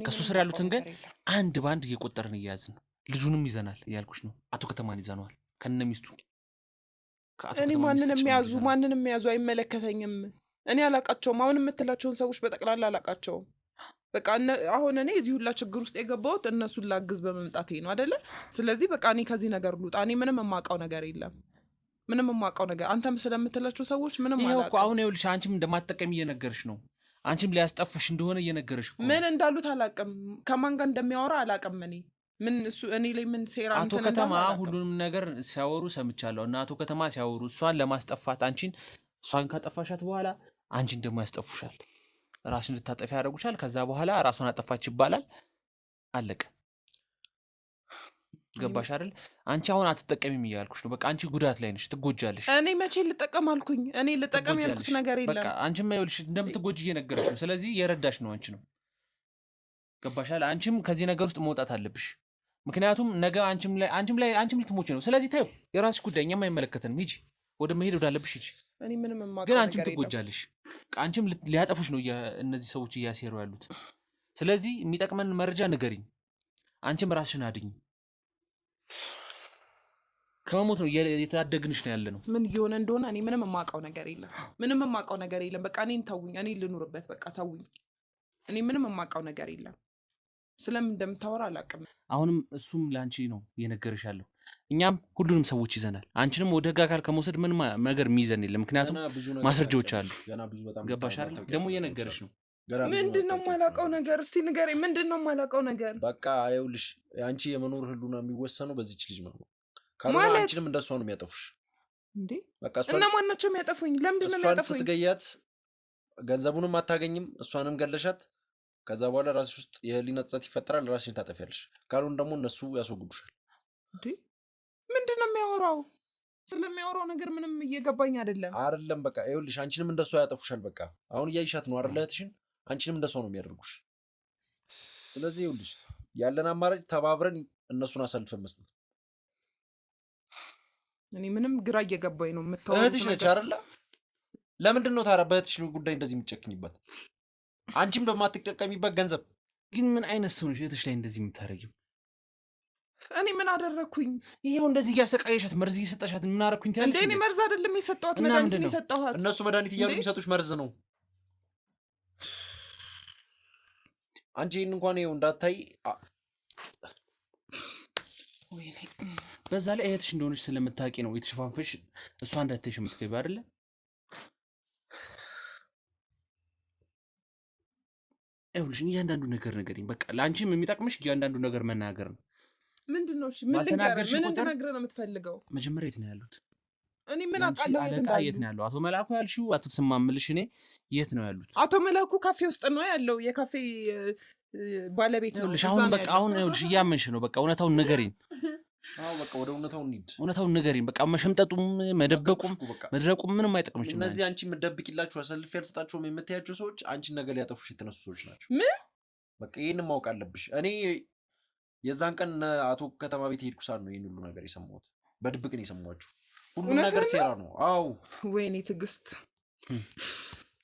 ከሱ ስር ያሉትን ግን አንድ ባንድ እየቆጠርን እያያዝን ነው። ልጁንም ይዘናል እያልኩሽ ነው። አቶ ከተማን ይዘነዋል ከነ ሚስቱ። እኔ ማንንም የሚያዙ አይመለከተኝም። እኔ አላቃቸውም። አሁን የምትላቸውን ሰዎች በጠቅላላ አላቃቸውም። በቃ አሁን እኔ እዚህ ሁላ ችግር ውስጥ የገባሁት እነሱን ላግዝ በመምጣቴ ነው አይደለ? ስለዚህ በቃ እኔ ከዚህ ነገር ልውጣ። እኔ ምንም የማውቀው ነገር የለም። ምንም የማውቀው ነገር አንተም ስለምትላቸው ሰዎች ምንም ይሄው አላውቅም። እኮ አሁን ይኸውልሽ አንቺም እንደማትጠቀሚ እየነገርሽ ነው። አንቺም ሊያስጠፉሽ እንደሆነ እየነገርሽ እኮ ምን እንዳሉት አላውቅም። ከማን ጋር እንደሚያወራ አላውቅም። ምን እሱ እኔ ላይ ምን ሴራ አቶ ከተማ ሁሉንም ነገር ሲያወሩ ሰምቻለሁ። እና አቶ ከተማ ሲያወሩ እሷን ለማስጠፋት እሷን ካጠፋሻት በኋላ አንቺን ደግሞ ያስጠፉሻል። ራስን እንድታጠፊ ያደርጉሻል። ከዛ በኋላ ራሷን አጠፋች ይባላል። አለቀ። ገባሽ አይደል? አንቺ አሁን አትጠቀሚም እያልኩሽ ነው። በቃ አንቺ ጉዳት ላይ ነሽ፣ ትጎጃለሽ። እኔ መቼ ልጠቀም አልኩኝ? እኔ ልጠቀም ያልኩት ነገር የለም። በቃ አንቺም ይኸውልሽ እንደምትጎጂ እየነገረሽ ነው። ስለዚህ የረዳሽ ነው አንቺ ነው። ገባሽ አይደል? አንቺም ከዚህ ነገር ውስጥ መውጣት አለብሽ። ምክንያቱም ነገ አንቺም ልትሞች ነው። ስለዚህ ተይው፣ የራስሽ ጉዳይ፣ እኛም አይመለከተንም። ሂጂ፣ ወደ መሄድ ወዳለብሽ ሂጂ። እኔ ምንም ግን አንቺም ትጎጃለሽ። አንቺም ሊያጠፉሽ ነው እነዚህ ሰዎች እያሴሩ ያሉት። ስለዚህ የሚጠቅመን መረጃ ንገሪኝ። አንቺም ራስሽን አድኝ። ከመሞት ነው እየታደግንሽ ነው ያለ ነው። ምን እየሆነ እንደሆነ እኔ ምንም የማውቀው ነገር የለም። ምንም የማውቀው ነገር የለም። በቃ እኔን ተውኝ፣ እኔ ልኑርበት። በቃ ተውኝ። እኔ ምንም የማውቀው ነገር የለም። ስለምን እንደምታወራ አላውቅም። አሁንም እሱም ለአንቺ ነው እየነገርሽ ያለው። እኛም ሁሉንም ሰዎች ይዘናል። አንቺንም ወደ ህግ አካል ከመውሰድ ምንም ነገር የሚይዘን የለም። ምክንያቱም ማስረጃዎች አሉ። ገባሽ አይደል? ደግሞ እየነገርሽ ነው። ምንድን ነው የማላውቀው ነገር? እስቲ ንገረኝ። ምንድን ነው የማላውቀው ነገር? በቃ ይኸውልሽ አንቺ የመኖር ህሉና የሚወሰነው በዚች ልጅ ነው። ካልሆነ አንቺንም እንደሷ ነው የሚያጠፉሽ። እንዴ እነማን ናቸው የሚያጠፉኝ? ለምንድን ነው የሚያጠፉኝ? እሷን ስትገያት ገንዘቡንም አታገኝም፣ እሷንም ገለሻት። ከዛ በኋላ ራስሽ ውስጥ የህሊና ጸጸት ይፈጠራል። ራስሽን ታጠፊያለሽ። ካልሆነ ደግሞ እነሱ ያስወግዱሻል። እንዴ ምንድን ነው የሚያወራው? ስለሚያወራው ነገር ምንም እየገባኝ አይደለም። በቃ ይኸውልሽ አንቺንም እንደሷ ያጠፉሻል። በቃ አሁን እያይሻት ነው አይደል? እህትሽን አንቺንም እንደሷ ነው የሚያደርጉሽ። ስለዚህ ይኸውልሽ ያለን አማራጭ ተባብረን እነሱን አሳልፈን መስጠት። እኔ ምንም ግራ እየገባኝ ነው። እህትሽ ነች አይደለ? ለምንድን ነው ታዲያ በእህትሽ ጉዳይ እንደዚህ የምትጨክኝበት? አንቺም በማትጠቀሚበት ገንዘብ ግን ምን አይነት ሰው ነሽ እህትሽ ላይ እንደዚህ የምታደርጊው? እኔ ምን አደረግኩኝ? ይሄው እንደዚህ እያሰቃየሻት መርዝ እየሰጠሻት ምን አደረግኩኝ ትያለሽ? እንዴ እኔ መርዝ አይደለም የሰጠኋት፣ መድኃኒት ነው የሰጠኋት። እነሱ መድኃኒት እያሉ የሚሰጡሽ መርዝ ነው። አንቺ ይህን እንኳን ይኸው እንዳታይ። በዛ ላይ እህትሽ እንደሆነች ስለምታውቂ ነው የተሸፋንፈሽ እሷ እንዳትይሽ የምትገቢው አይደለ? ይኸውልሽ እያንዳንዱ ነገር ንገሪኝ። በቃ ለአንቺም የሚጠቅምሽ እያንዳንዱ ነገር መናገር ነው። ምንድን ነው? ምን እንድነግርህ ነው የምትፈልገው? መጀመሪያ የት ነው ያሉት? እኔ ምን አውቃለሁ? የት ነው ያለው? አቶ መላኩ ያልሽው አቶ ተሰማምልሽ እኔ የት ነው ያሉት? አቶ መላኩ ካፌ ውስጥ ነው ያለው። የካፌ ባለቤት ነው። አሁን በቃ አሁን ይኸውልሽ እያመንሽ ነው። በቃ እውነታውን ንገሪኝ። አዎ በቃ ወደ እውነታው እንሂድ። እውነታውን ንገሪኝ። በቃ መሸምጠጡም መደበቁም መድረቁም ምንም አይጠቅምሽም። እነዚህ አንቺ የምትደብቂላችሁ አሳልፌ ያልሰጣቸውም የምታያቸው ሰዎች አንቺን ነገ ሊያጠፉሽ የተነሱ ሰዎች ናቸው። ምን በቃ ይሄንን ማወቅ አለብሽ። እኔ የዛን ቀን አቶ ከተማ ቤት ሄድኩ ሳል ነው ይሄን ሁሉ ነገር የሰማሁት። በድብቅ ነው የሰማኋችሁ። ሁሉ ነገር ሴራ ነው። አዎ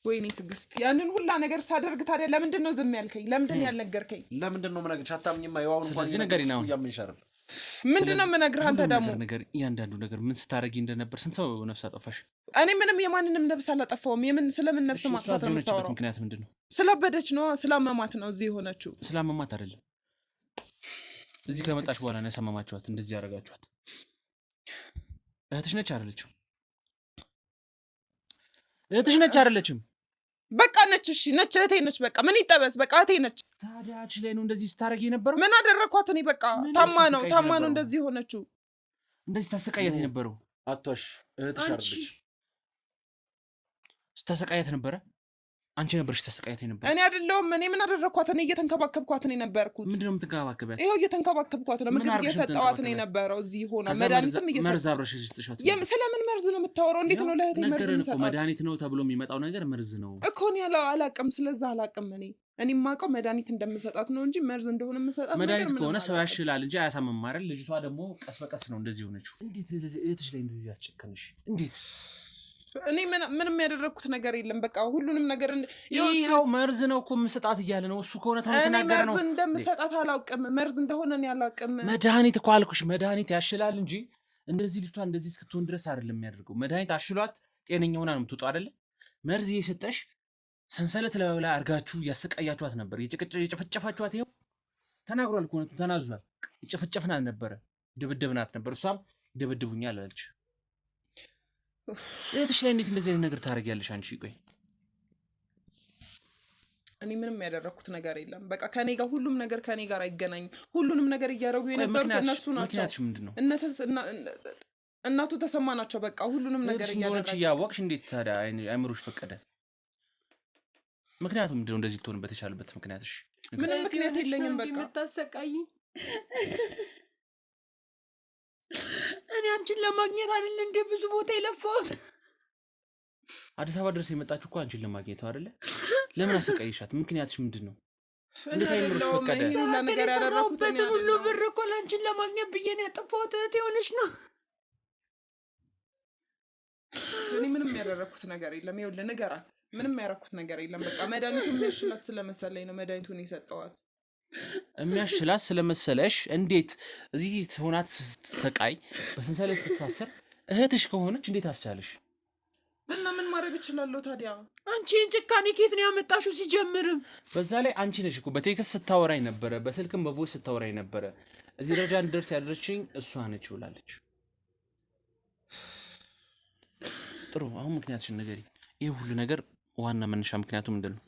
ወይኔ ትዕግስት ያንን ሁላ ነገር ሳደርግ ታዲያ ለምንድን ነው ዝም ያልከኝ? ለምንድን ነው ያልነገርከኝ? ለምንድን ነው የምነግርሽ? አታምኝማ። ይዋውን እንኳን ስለዚህ ነገር ነው ያምንሽ አይደል? ምንድን ነው የምነግርህ? አንተ ደግሞ ነገር እያንዳንዱ ነገር ምን ስታረጊ እንደነበር ስንት ሰው ነፍስ አጠፋሽ? እኔ ምንም የማንንም ነፍስ አላጠፋውም። ስለምን ነፍስ ማጥፋት ነው የምታወራው? ምክንያት ምንድን ነው? ስላበደች ነው፣ ስላመማት ነው እዚህ የሆነችው። ስላመማት አይደለም። እዚህ ከመጣች በኋላ ነው ያሳመማችኋት፣ እንደዚህ ያደረጋችኋት። እህትሽ ነች አይደለችም? እህትሽ ነች አይደለችም? በቃ ነች። እሺ ነች፣ እህቴ ነች። በቃ ምን ይጠበስ? በቃ እህቴ ነች። ታዲያ እህትሽ ላይ ነው እንደዚህ ስታረጊ የነበረው? ምን አደረኳት እኔ? በቃ ታማ ነው እንደዚህ ሆነችው። እንደዚህ ታሰቃያት የነበረው? አቷሽ እህትሽ አይደለች። ስታሰቃያት ነበረ? አንቺ ነበርሽ ታሰቃያት የነበረው? እኔ አይደለሁም። እኔ ምን አደረኳት? እኔ እየተንከባከብኳት ነው የነበርኩት። ምንድን ነው የምትንከባከቢያት? ይኸው እየተንከባከብኳት ነው። ምግብ እየሰጠዋት ነው የነበረው። እዚህ ሆና መድኃኒትም መርዝ አብረሽ ስትሻት። ስለምን መርዝ ነው የምታወራው? እንዴት ነው ለእህቴ መርዝ የምሰጣት? መድኃኒት ነው ተብሎ የሚመጣው ነገር መርዝ ነው እኮ። እኔ አላቅም፣ ስለዛ አላቅም። እኔ የማውቀው መድኃኒት እንደምሰጣት ነው እንጂ መርዝ እንደሆነ የምሰጣት መድኃኒት ከሆነ ሰው ያሽላል እንጂ አያሳምም አይደል? ልጅቷ ደግሞ ቀስ በቀስ ነው እንደዚህ ሆነችው። እንዴት እህትሽ ላይ እንደዚህ ያስጨከንሽ? እንዴት? እኔ ምንም ያደረኩት ነገር የለም። በቃ ሁሉንም ነገር ይኸው መርዝ ነው እኮ የምሰጣት እያለ ነው እሱ። ከሆነ ተናገረ ነው። መርዝ እንደምሰጣት አላውቅም። መርዝ እንደሆነ እኔ አላውቅም። መድኃኒት እኮ አልኩሽ፣ መድኃኒት ያሽላል እንጂ እንደዚህ ልጅቷ እንደዚህ እስክትሆን ድረስ አይደለም የሚያደርገው። መድኃኒት አሽሏት ጤነኛ ሆና ነው የምትወጣው አይደለ? መርዝ እየሰጠሽ ሰንሰለት ላይ አድርጋችሁ እያሰቃያችኋት ነበር፣ የጨፈጨፋችኋት። ይኸው ተናግሯል እኮ ተናዟል። የጨፈጨፍናት ነበረ፣ ድብድብናት ነበር። እሷም ይደበድቡኛል አለች። እህትሽ ላይ እንዴት እንደዚህ አይነት ነገር ታደርጊያለሽ አንቺ? ቆይ እኔ ምንም ያደረኩት ነገር የለም። በቃ ከኔ ጋር ሁሉም ነገር ከኔ ጋር አይገናኝም። ሁሉንም ነገር እያደረጉ የነበሩት እነሱ ናቸው። ምክንያትሽ ምንድን ነው? እናቱ ተሰማ ናቸው። በቃ ሁሉንም ነገር እያደረጉ እያወቅሽ እንዴት ታዲያ አይምሮሽ ፈቀደ? ምክንያቱም ምንድን ነው እንደዚህ ልትሆንበት የቻለበት ምክንያትሽ? ምንም ምክንያት የለኝም። በቃ የምታሰቃይ እኔ አንቺን ለማግኘት አይደል እንደ ብዙ ቦታ የለፋሁት። አዲስ አበባ ድረስ የመጣችሁ እኮ አንቺን ለማግኘት አይደለ? ለምን አሰቃይሻት? ምክንያትሽ ምንድን ነው? እንዴት አይምሮሽ ፈቀደ? ነገር ያደረኩትን ሁሉ ብር እኮ ለአንቺን ለማግኘት ብዬ ነው ያጠፋሁት። እህቴ ሆነሽ ነው። እኔ ምንም ያደረኩት ነገር የለም። ይኸውልህ ንገራት። ምንም ያደረኩት ነገር የለም። በቃ መድኃኒቱ የሚያሽላት ስለመሰለኝ ነው መድኃኒቱን የሰጠኋት። የሚያሽላት ስለመሰለሽ እንዴት እዚህ ሆናት ስትሰቃይ በሰንሰለት ስትታሰር እህትሽ ከሆነች እንዴት አስቻለሽ? እና ምን ማድረግ እችላለሁ ታዲያ? አንቺ ጭካኔ ከየት ነው ያመጣሽው? ሲጀምርም በዛ ላይ አንቺ ነሽ እኮ በቴክስት ስታወራኝ ነበረ፣ በስልክም በቮይስ ስታወራኝ ነበረ። እዚህ ደረጃ እንድደርስ ያደረችኝ እሷ ነች ብላለች። ጥሩ፣ አሁን ምክንያትሽን ንገሪኝ። ይህ ሁሉ ነገር ዋና መነሻ ምክንያቱ ምንድን ነው?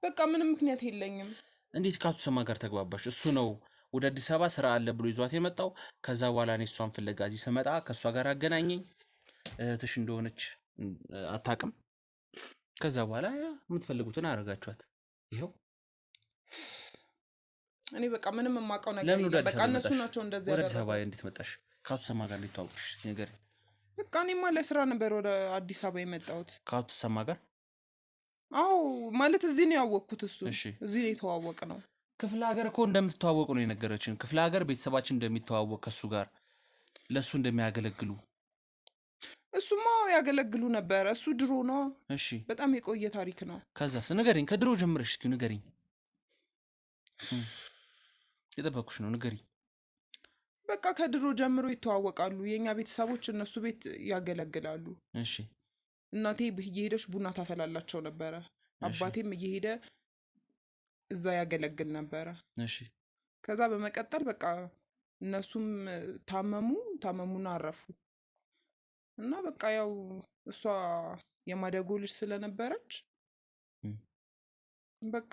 በቃ ምንም ምክንያት የለኝም። እንዴት ከአቶ ሰማ ጋር ተግባባሽ? እሱ ነው ወደ አዲስ አበባ ስራ አለ ብሎ ይዟት የመጣው። ከዛ በኋላ እኔ እሷን ፍለጋ እዚህ ስመጣ ከእሷ ጋር አገናኘኝ። እህትሽ እንደሆነች አታውቅም። ከዛ በኋላ የምትፈልጉትን አደረጋችኋት። ይኸው እኔ በቃ ምንም የማውቀው ነገር የለም። በቃ እነሱ ናቸው እንደዚህ ያደረጉት። ወደ አዲስ አበባ እንዴት መጣሽ? ከአቶ ሰማ ጋር እንዴት ተዋወቅሽ? ንገሪኝ። በቃ እኔማ ለስራ ነበር ወደ አዲስ አበባ የመጣሁት። ከአቶ ሰማ ጋር? አዎ ማለት እዚህ ነው ያወቅኩት። እሱ እዚህ ነው የተዋወቅ ነው። ክፍለ ሀገር እኮ እንደምትተዋወቁ ነው የነገረችን። ክፍለ ሀገር ቤተሰባችን እንደሚተዋወቅ ከእሱ ጋር ለእሱ እንደሚያገለግሉ። እሱማ ያገለግሉ ነበረ። እሱ ድሮ ነው። እሺ በጣም የቆየ ታሪክ ነው። ከዛስ ንገሪኝ። ከድሮ ጀምረሽ እስኪ ንገሪኝ። የጠበኩሽ ነው፣ ንገሪኝ። በቃ ከድሮ ጀምሮ ይተዋወቃሉ። የእኛ ቤተሰቦች እነሱ ቤት ያገለግላሉ። እሺ እናቴ እየሄደች ቡና ታፈላላቸው ነበረ። አባቴም እየሄደ እዛ ያገለግል ነበረ። እሺ ከዛ በመቀጠል በቃ እነሱም ታመሙና አረፉ። እና በቃ ያው እሷ የማደጎ ልጅ ስለነበረች በቃ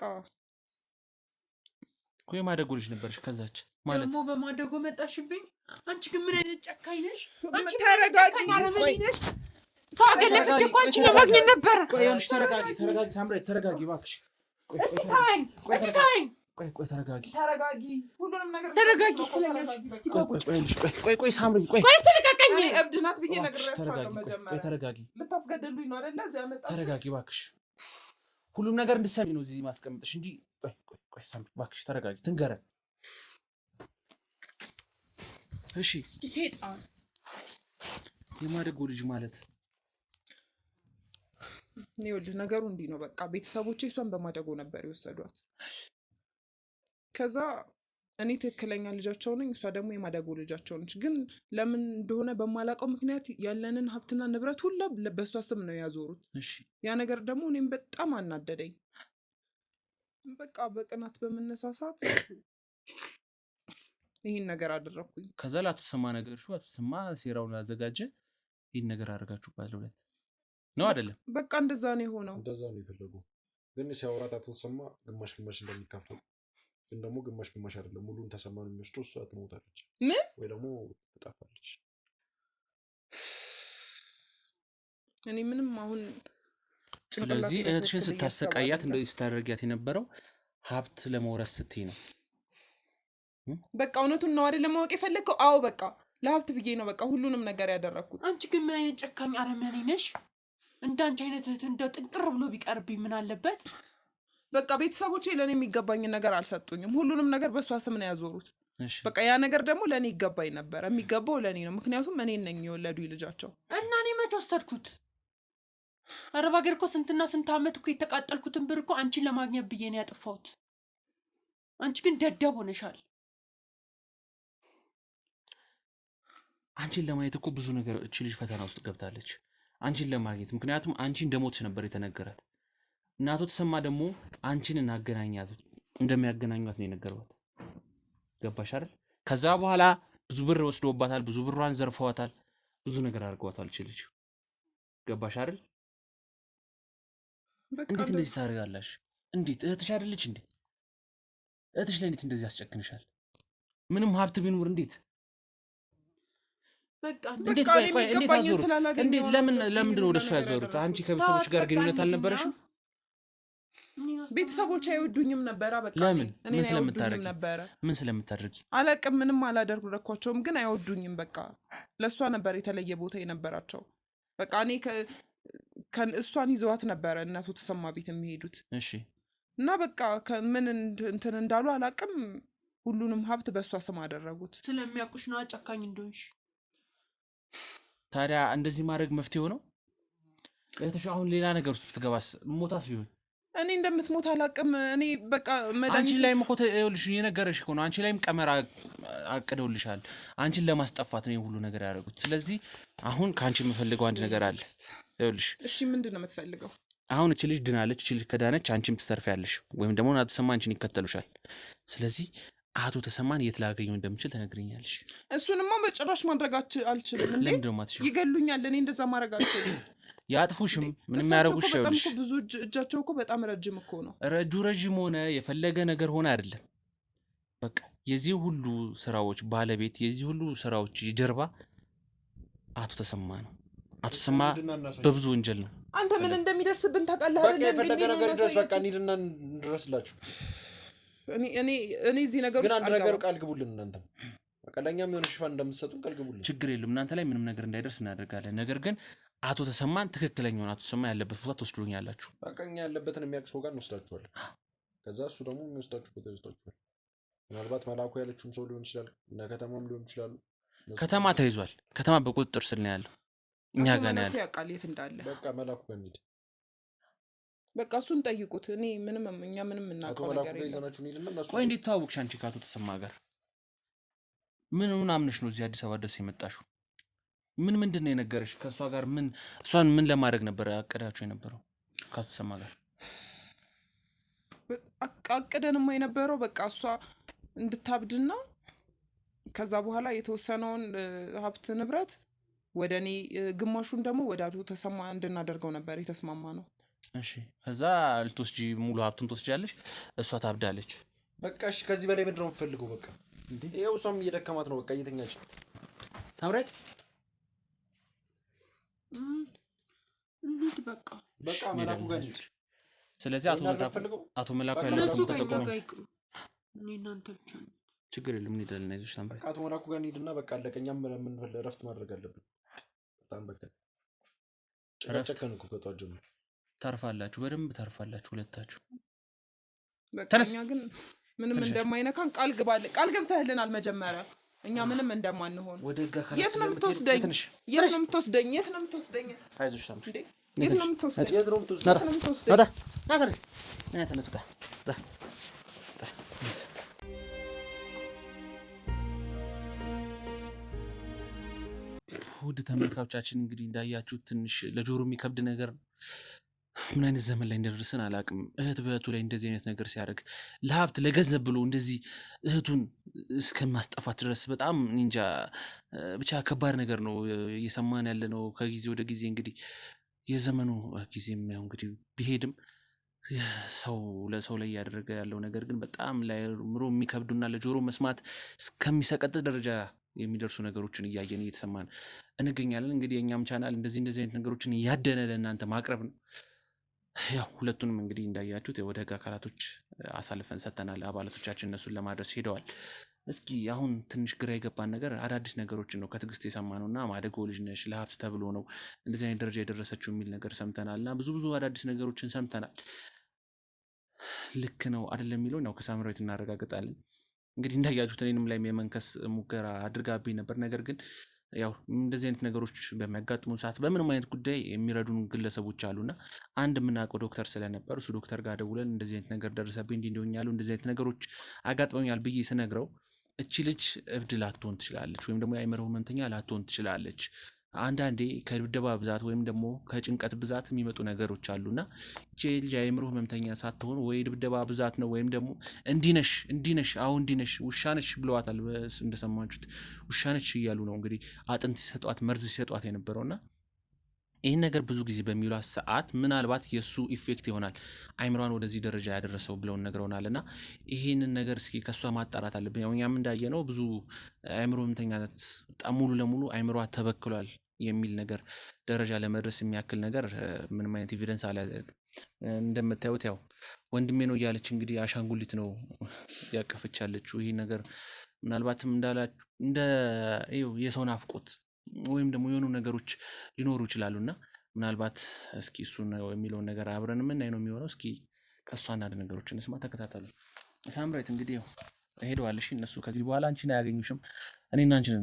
እኮ የማደጎ ልጅ ነበረች። ከዛች ማለት ደግሞ በማደጎ መጣሽብኝ። አንቺ ግን ምን አይነት ጨካኝ ነሽ? አንቺ ተረጋጊ። ሰው አገለፈች እኮ አንቺ ለማግኘት ነበር። ቆይ አንቺ ተረጋጊ ሳምራዊት፣ ተረጋጊ እባክሽ። እስቲ ተወኝ። ቆይ ተረጋጊ። ሁሉንም ነገር ተረጋጊ። ቆይ ሳምሪ ቆይ ስለቀቀኝ። እኔ እብድ ናት ብዬ ነግሬያቸዋለሁ። መጀመሪያ ተረጋጊ። ልታስገድሉኝ ነው አይደለ? እዚያ መጣ። ተረጋጊ እባክሽ። ሁሉም ነገር እንድትሰሚ ነው እዚህ ማስቀምጥሽ እንጂ። ቆይ ሳምሪ እባክሽ ተረጋጊ። ትንገረን እሺ። ሴጣን የማደጎ ልጅ ማለት ይኸውልህ ነገሩ እንዲህ ነው። በቃ ቤተሰቦቼ እሷን በማደጎ ነበር የወሰዷት። ከዛ እኔ ትክክለኛ ልጃቸው ነኝ፣ እሷ ደግሞ የማደጎ ልጃቸው ነች። ግን ለምን እንደሆነ በማላውቀው ምክንያት ያለንን ሀብትና ንብረት ሁላ በእሷ ስም ነው ያዞሩት። ያ ነገር ደግሞ እኔም በጣም አናደደኝ። በቃ በቅናት በመነሳሳት ይህን ነገር አደረግኩኝ። ከዛ ለአቶ ተሰማ ነገር አቶ ተሰማ ሴራውን አዘጋጀ። ይህን ነገር አደረጋችሁባት ለሁለት ነው አይደለም? በቃ እንደዛ ነው የሆነው። እንደዛ ነው የፈለጉ። ግን ሲያወራት አቶ ተሰማ ግማሽ ግማሽ እንደሚካፈል ግን ደግሞ ግማሽ ግማሽ አይደለም፣ ሙሉን ተሰማ ነው የሚወስደው። እሷ ትሞታለች ወይ ደግሞ ትጠፋለች። እኔ ምንም አሁን ስለዚህ እህትሽን ስታሰቃያት እንደዚህ ስታደርጊያት የነበረው ሀብት ለመውረስ ስትይ ነው። በቃ እውነቱን ነው አይደል ለማወቅ የፈለግከው? አዎ በቃ ለሀብት ብዬ ነው በቃ ሁሉንም ነገር ያደረግኩት። አንቺ ግን ምን አይነት ጨካኝ አረመኔ ነሽ? እንዳንቺ አይነት እህት እንደው ጥንቅር ብሎ ቢቀርብኝ ምን አለበት? በቃ ቤተሰቦቼ ለእኔ የሚገባኝን ነገር አልሰጡኝም። ሁሉንም ነገር በእሷ ስም ነው ያዞሩት። በቃ ያ ነገር ደግሞ ለእኔ ይገባኝ ነበር። የሚገባው ለእኔ ነው፣ ምክንያቱም እኔ ነኝ የወለዱ ልጃቸው። እና እኔ መቼ ወሰድኩት? አረብ ሀገር እኮ ስንትና ስንት ዓመት እኮ የተቃጠልኩትን ብር እኮ አንቺን ለማግኘት ብዬ ነው ያጠፋሁት። አንቺ ግን ደደብ ሆነሻል። አንቺን ለማየት እኮ ብዙ ነገር እቺ ልጅ ፈተና ውስጥ ገብታለች፣ አንቺን ለማግኘት። ምክንያቱም አንቺ እንደሞትሽ ነበር የተነገራት። እናቶ ተሰማ ደግሞ አንቺን እናገናኛት እንደሚያገናኟት ነው የነገሯት። ገባሽ አይደል? ከዛ በኋላ ብዙ ብር ወስዶባታል፣ ብዙ ብሯን ዘርፈዋታል፣ ብዙ ነገር አድርገዋታል እቺ ልጅ። ገባሽ አይደል? እንዴት እንደዚህ ታደርጋለሽ? እንዴት እህትሽ አይደለች እንዴ? እህትሽ ላይ እንዴት እንደዚህ ያስጨክንሻል? ምንም ሀብት ቢኖር እንዴት እንዴት አዞሩት? እንዴት ለምንድን ነው ወደሱ ያዞሩት? አንቺ ከቤተሰቦች ጋር ግንኙነት አልነበረሽም? ቤተሰቦች አይወዱኝም ነበረ። በቃ ለምን? ምን ስለምታደርጊ? አላቅም። ምንም አላደረኳቸውም፣ ግን አይወዱኝም። በቃ ለእሷ ነበር የተለየ ቦታ የነበራቸው። በቃ እኔ እሷን ይዘዋት ነበረ እናቱ ተሰማ ቤት የሚሄዱት። እሺ። እና በቃ ምን እንትን እንዳሉ አላቅም። ሁሉንም ሀብት በእሷ ስም አደረጉት። ስለሚያውቁሽ ነው ጨካኝ እንደሆንሽ። ታዲያ እንደዚህ ማድረግ መፍትሄው ነው? እህትሽ አሁን ሌላ ነገር ውስጥ ብትገባስ? ሞታስ ቢሆን? እኔ እንደምትሞት አላቅም። እኔ በቃ አንቺ ላይም እኮ ይኸውልሽ የነገረሽ እኮ ነው። አንቺ ላይም ቀመራ አቅደውልሻል። አንቺን ለማስጠፋት ነው ሁሉ ነገር ያደረጉት። ስለዚህ አሁን ከአንቺ የምፈልገው አንድ ነገር አለ። ይኸውልሽ። እሺ፣ ምንድን ነው የምትፈልገው? አሁን እቺ ልጅ ድናለች። እቺ ልጅ ከዳነች አንቺም ትተርፊያለሽ፣ ወይም ደግሞ አቶ ተሰማ አንቺን ይከተሉሻል። ስለዚህ አቶ ተሰማን የት ላገኘው እንደምችል ተነግረኛለሽ። እሱንማ በጭራሽ ማድረግ አልችልም። ለምንድን ነው የማትችይው? ይገሉኛል። እኔ እንደዛ ማድረግ አልችልም። ያጥፉሽም ምንም ያደርጉሽ። ይኸውልሽ ብዙ እጃቸው እኮ በጣም ረጅም እኮ ነው። ረጅም ሆነ የፈለገ ነገር ሆነ አይደለም። በቃ የዚህ ሁሉ ስራዎች ባለቤት፣ የዚህ ሁሉ ስራዎች ጀርባ አቶ ተሰማ ነው። አቶ ተሰማ በብዙ ወንጀል ነው። አንተ ምን እንደሚደርስብን ታውቃለህ አይደል? በቃ የፈለገ ነገር ይድረስ። በቃ እንሂድና እንድረስላችሁ። እኔ እዚህ ነገር ግን አንድ ነገር ቃል ግቡልን እናንተ። በቃ ለእኛም የሆነ ሽፋን እንደምትሰጡን ቃል ግቡልን። ችግር የለም፣ እናንተ ላይ ምንም ነገር እንዳይደርስ እናደርጋለን። ነገር ግን አቶ ተሰማን ትክክለኛውን አቶ ተሰማ ያለበት ቦታ ትወስዱልኛላችሁ። በቃ እኛ ያለበትን የሚያውቅ ሰው ጋር እንወስዳችኋለን። ከዛ እሱ ደግሞ የሚወስዳችሁ ቦታ ይወስዳችኋል። ምናልባት መላኩ ያለችውም ሰው ሊሆን ይችላል፣ እና ከተማም ሊሆን ይችላሉ። ከተማ ተይዟል። ከተማ በቁጥጥር ስር ነው ያለው፣ እኛ ጋር ነው ያለው። ያውቃል የት እንዳለ። በቃ መላኩ ጋር እንሂድ። በቃ እሱን ጠይቁት። እኛ ምንም እናውቀው ነገር የለም። ቆይ እንዴት ተዋወቅሽ አንቺ ከአቶ ተሰማ ጋር? ምን አምነሽ ነው እዚህ አዲስ አበባ ድረስ የመጣሽው? ምንድን ነው የነገረሽ? ከእሷ ጋር እሷን ምን ለማድረግ ነበር አቅዳችሁ የነበረው ከአቶ ተሰማ ጋር? አቅደንማ የነበረው በቃ እሷ እንድታብድና ከዛ በኋላ የተወሰነውን ሀብት ንብረት ወደ እኔ፣ ግማሹን ደግሞ ወደ አቶ ተሰማ እንድናደርገው ነበር የተስማማ ነው። እሺ፣ ከዛ ልትወስጂ ሙሉ ሀብቱን ትወስጃለሽ፣ እሷ ታብዳለች። በቃ እሺ፣ ከዚህ በላይ ምንድን ነው የምትፈልገው? በቃ ይኸው እሷም እየደከማት ነው። በቃ እየተኛች ነው። ሳምራዊት እንሂድ በቃ መላኩ ጋር እንሂድ። ስለዚህ አቶ መላኩ ያለበት ተጠቆሙ። እኔ እናንተ ብቻ ነው። ችግር የለም እንሄዳለን። አይዞሽ ሳምሪ። በቃ ተመራኩ ጋር እንሂድና በቃ አለቀኛም ምን እረፍት ማድረግ አለብን። በጣም በቃ ጨከን እኮ ከጧት ጀምሮ ታርፋላችሁ፣ በደንብ ታርፋላችሁ ሁለታችሁ። በቃ እኛ ግን ምንም እንደማይነካን ቃል ገብተህልናል መጀመሪያ። እኛ ምንም እንደማንሆን። የት ነው የምትወስደኝ? አይዞሽ ሳምሪ። የት ነው የምትወስደኝ? ውድ ተመልካቾቻችን እንግዲህ እንዳያችሁት ትንሽ ለጆሮ የሚከብድ ነገር ምን አይነት ዘመን ላይ እንደደረስን አላውቅም። እህት በእህቱ ላይ እንደዚህ አይነት ነገር ሲያደርግ ለሀብት ለገንዘብ ብሎ እንደዚህ እህቱን እስከማስጠፋት ድረስ በጣም እንጃ ብቻ ከባድ ነገር ነው እየሰማን ያለ ነው። ከጊዜ ወደ ጊዜ እንግዲህ የዘመኑ ጊዜም ያው እንግዲህ ቢሄድም ሰው ለሰው ላይ እያደረገ ያለው ነገር ግን በጣም ለአእምሮ የሚከብዱና ለጆሮ መስማት እስከሚሰቀጥጥ ደረጃ የሚደርሱ ነገሮችን እያየን እየተሰማን እንገኛለን። እንግዲህ የእኛም ቻናል እንደዚህ አይነት ነገሮችን እያደነ ለእናንተ ማቅረብ ነው። ያው ሁለቱንም እንግዲህ እንዳያችሁት ወደ ህግ አካላቶች አሳልፈን ሰጥተናል። አባላቶቻችን እነሱን ለማድረስ ሄደዋል። እስኪ አሁን ትንሽ ግራ የገባን ነገር አዳዲስ ነገሮችን ነው ከትዕግስት የሰማነው እና ማደጎ ልጅ ነሽ ለሀብት ተብሎ ነው እንደዚህ አይነት ደረጃ የደረሰችው የሚል ነገር ሰምተናል እና ብዙ አዳዲስ ነገሮችን ሰምተናል። ልክ ነው አይደለም የሚለውን ያው ከሳምራዊት እናረጋግጣለን። እንግዲህ እንዳያችሁት እኔንም ላይ የመንከስ ሙከራ አድርጋብኝ ነበር። ነገር ግን ያው እንደዚህ አይነት ነገሮች በሚያጋጥሙ ሰዓት በምንም አይነት ጉዳይ የሚረዱን ግለሰቦች አሉና አንድ የምናውቀው ዶክተር ስለነበር እሱ ዶክተር ጋር ደውለን እንደዚህ አይነት ነገር ደረሰብኝ እንዲሆኛሉ እንደዚህ አይነት ነገሮች አጋጥመኛል ብዬ ስነግረው እቺ ልጅ እብድ ላትሆን ትችላለች፣ ወይም ደግሞ የአእምሮ ህመምተኛ ላትሆን ትችላለች። አንዳንዴ ከድብደባ ብዛት ወይም ደግሞ ከጭንቀት ብዛት የሚመጡ ነገሮች አሉና እቺ ልጅ የአእምሮ ህመምተኛ ሳትሆን ወይ ድብደባ ብዛት ነው ወይም ደግሞ እንዲነሽ አሁን እንዲነሽ ውሻነች ብለዋታል። እንደሰማችሁት ውሻነች እያሉ ነው እንግዲህ አጥንት ሲሰጧት መርዝ ሲሰጧት የነበረውና ይህን ነገር ብዙ ጊዜ በሚሏት ሰዓት ምናልባት የእሱ ኢፌክት ይሆናል አይምሯን ወደዚህ ደረጃ ያደረሰው ብለውን ነግረውናል። እና ይህንን ነገር እስኪ ከእሷ ማጣራት አለብን። ያው እኛም እንዳየነው ብዙ አእምሮ ህመምተኛነት በጣም ሙሉ ለሙሉ አይምሯ ተበክሏል የሚል ነገር ደረጃ ለመድረስ የሚያክል ነገር ምንም አይነት ኤቪደንስ አልያዘ። እንደምታዩት ያው ወንድሜ ነው እያለች እንግዲህ አሻንጉሊት ነው ያቀፈች ያለችው። ይህ ነገር ምናልባትም እንደ የሰው ናፍቆት ወይም ደግሞ የሆኑ ነገሮች ሊኖሩ ይችላሉ እና ምናልባት እስኪ እሱ የሚለውን ነገር አብረን የምናይ ነው የሚሆነው። እስኪ ከእሷ አንዳንድ ነገሮችን ስማ፣ ተከታተሉ። ሳምራዊት እንግዲህ ሄደዋልሽ፣ እነሱ ከዚህ በኋላ አንቺን አያገኙሽም። እኔና አንቺን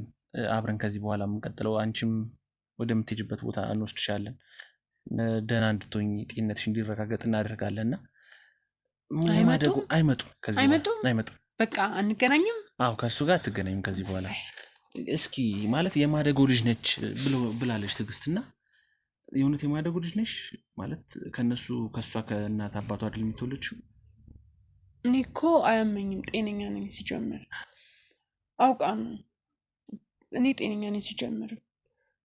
አብረን ከዚህ በኋላ የምንቀጥለው፣ አንቺም ወደምትሄጂበት ቦታ እንወስድሻለን። ደህና እንድትሆኝ ጤንነትሽ እንዲረጋገጥ እናደርጋለን እና አይመጡም። በቃ አንገናኝም። አዎ ከእሱ ጋር አትገናኝም ከዚህ በኋላ። እስኪ ማለት የማደጎ ልጅ ነች ብላለች ትዕግስትና፣ የእውነት የማደጎ ልጅ ነሽ ማለት ከነሱ ከእሷ ከእናት አባቷ አይደል የምትወለችው? እኔ እኮ አያመኝም፣ ጤነኛ ነኝ ሲጀምር። አውቃ ነው እኔ ጤነኛ ነኝ ሲጀምር።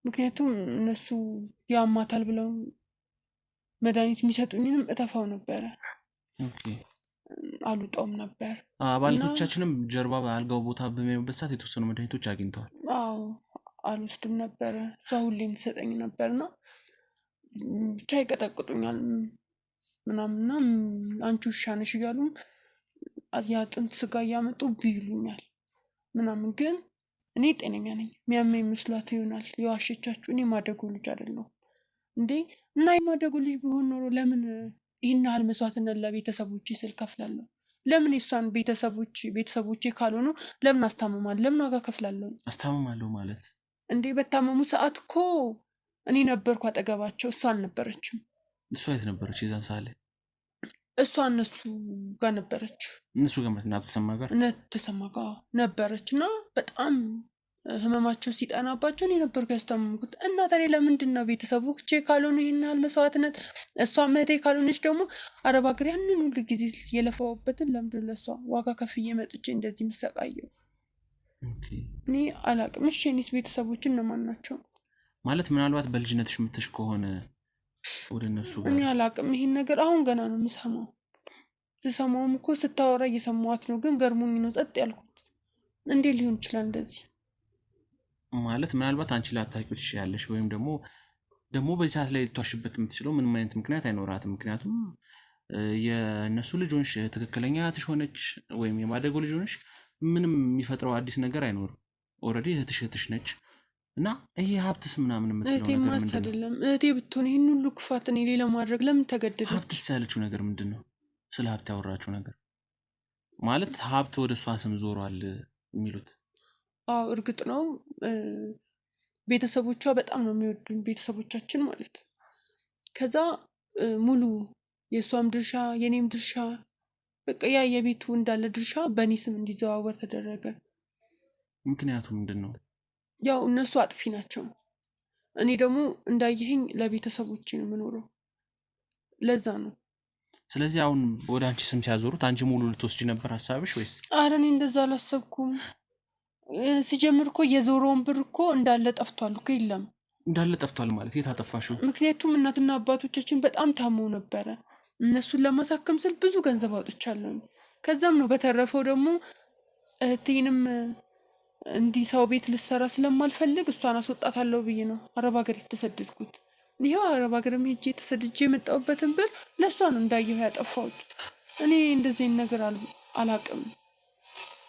ምክንያቱም እነሱ ያማታል ብለው መድኃኒት የሚሰጡኝንም እተፋው ነበረ፣ አልውጠውም ነበር። አባላቶቻችንም ጀርባ በአልጋው ቦታ በሚያዩበት ሰዓት የተወሰኑ መድኃኒቶች አግኝተዋል። አዎ አልወስድም ነበረ፣ እሷ ሁሌም ትሰጠኝ ነበርና ብቻ ይቀጠቅጡኛል ምናምንና አንቺ ውሻ ነሽ እያሉ የአጥንት ስጋ እያመጡ ቢሉኛል ምናምን። ግን እኔ ጤነኛ ነኝ። የሚያመኝ መስሏት ይሆናል የዋሸቻችሁ። እኔ ማደጎ ልጅ አይደለሁም እንዴ! እና የማደጎ ልጅ ቢሆን ኖሮ ለምን ይህን ያህል መስዋዕትነት ለቤተሰቦቼ ስል ከፍላለሁ? ለምን የሷን ቤተሰቦቼ ካልሆኑ ለምን አስታምማለሁ? ለምን ዋጋ ከፍላለሁ? አስታምማለሁ ማለት እንዴ! በታመሙ ሰዓት እኮ እኔ ነበርኩ አጠገባቸው፣ እሷ አልነበረችም። እሷ የት ነበረች የዛን ሰዓት ላይ? እሷ እነሱ ጋር ነበረች። እነሱ ጋር ማለት ነው ተሰማ ጋር ነበረች እና በጣም ህመማቸው ሲጠናባቸው እኔ ነበርኩ ያስታመምኩት። እና ታዲያ ለምንድን ነው ቤተሰቦቼ ካልሆኑ ይህን ያህል መስዋዕትነት፣ እሷ እህቴ ካልሆነች ደግሞ አረብ ሀገር ያንን ሁሉ ጊዜ የለፋውበትን ለምንድን ለእሷ ዋጋ ከፍዬ መጥቼ እንደዚህ የምሰቃየው? እኔ አላቅም። እሺ እኔስ ቤተሰቦች እነማን ናቸው? ማለት ምናልባት በልጅነትሽ ምትሽ ከሆነ ወደ እነሱ ጋር እኔ አላቅም። ይህን ነገር አሁን ገና ነው የምሰማው። ስሰማውም እኮ ስታወራ እየሰማዋት ነው፣ ግን ገርሞኝ ነው ጸጥ ያልኩት። እንዴት ሊሆን ይችላል እንደዚህ? ማለት ምናልባት አንቺ ላታውቂው ትችያለሽ፣ ወይም ደግሞ በዚህ ሰዓት ላይ ልትዋሽበት የምትችለው ምንም አይነት ምክንያት አይኖራትም። ምክንያቱም የእነሱ ልጅ ሆንሽ፣ ትክክለኛ እህትሽ ሆነች ወይም የማደጎ ልጅ ሆነሽ ምንም የሚፈጥረው አዲስ ነገር አይኖርም። ኦልሬዲ እህትሽ ነች እና ይሄ ሀብትስ ምናምን የምትለው እህቴ ነገር ማስ ምንድን ነው? አይደለም እህቴ ብትሆን ይህን ሁሉ ክፋት እኔ ላይ ለማድረግ ለምን ተገደደች? ሀብትስ ያለችው ነገር ምንድን ነው? ስለ ሀብት ያወራችው ነገር ማለት ሀብት ወደ እሷ ስም ዞሯል የሚሉት አዎ እርግጥ ነው ቤተሰቦቿ በጣም ነው የሚወዱን፣ ቤተሰቦቻችን ማለት። ከዛ ሙሉ የእሷም ድርሻ የኔም ድርሻ በቃ ያ የቤቱ እንዳለ ድርሻ በእኔ ስም እንዲዘዋወር ተደረገ። ምክንያቱ ምንድን ነው? ያው እነሱ አጥፊ ናቸው። እኔ ደግሞ እንዳየኸኝ ለቤተሰቦቼ ነው የምኖረው። ለዛ ነው። ስለዚህ አሁን ወደ አንቺ ስም ሲያዞሩት አንቺ ሙሉ ልትወስጂ ነበር ሀሳብሽ ወይስ? ኧረ እኔ እንደዛ አላሰብኩም። ሲጀምር እኮ የዞረውን ብር እኮ እንዳለ ጠፍቷል እኮ። የለም እንዳለ ጠፍቷል ማለት የት አጠፋሽው? ምክንያቱም እናትና አባቶቻችን በጣም ታመው ነበረ። እነሱን ለማሳከም ስል ብዙ ገንዘብ አውጥቻለሁኝ። ከዛም ነው በተረፈው ደግሞ እህቴንም እንዲህ ሰው ቤት ልሰራ ስለማልፈልግ እሷን አስወጣታለሁ ብዬ ነው አረብ ሀገር የተሰደድኩት። ይኸው አረብ ሀገርም ሄጄ ተሰድጄ የመጣሁበትን ብር ለእሷ ነው እንዳየሁ ያጠፋሁት። እኔ እንደዚህ አይነት ነገር አላቅም።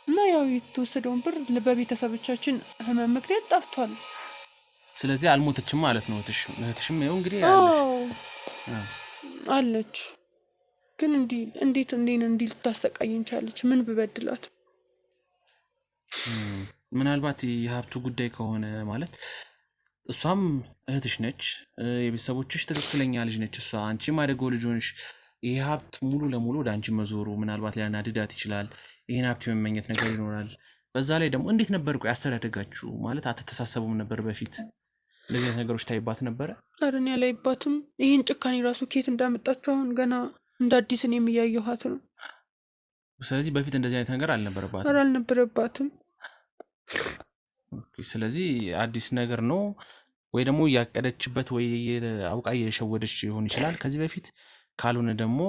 እና ያው የተወሰደውን ብር በቤተሰቦቻችን ህመም ምክንያት ጠፍቷል። ስለዚህ አልሞተችም ማለት ነው እህትሽም ይኸው እንግዲህ አለች። ግን እንዴት እንዲህ ልታሰቃየኝ ቻለች? ምን ብበድላት? ምናልባት የሀብቱ ጉዳይ ከሆነ ማለት እሷም እህትሽ ነች፣ የቤተሰቦችሽ ትክክለኛ ልጅ ነች እሷ። አንቺ ማደጎ ልጅ ሆንሽ ይህ ሀብት ሙሉ ለሙሉ ወደ አንቺ መዞሩ ምናልባት ሊያናድዳት ይችላል። ይህን ሀብት የመመኘት ነገር ይኖራል። በዛ ላይ ደግሞ እንዴት ነበር ቆይ ያስተዳደጋችሁ? ማለት አትተሳሰቡም ነበር በፊት? እንደዚህ አይነት ነገሮች ታይባት ነበረ? ኧረ እኔ አላይባትም። ይህን ጭካኔ ራሱ ኬት እንዳመጣችሁ አሁን ገና እንደ አዲስ እኔ የሚያየኋት ነው። ስለዚህ በፊት እንደዚህ አይነት ነገር አልነበረባትም? ኧረ አልነበረባትም። ስለዚህ አዲስ ነገር ነው ወይ ደግሞ እያቀደችበት ወይ አውቃ እየሸወደች ሊሆን ይችላል ከዚህ በፊት። ካልሆነ ደግሞ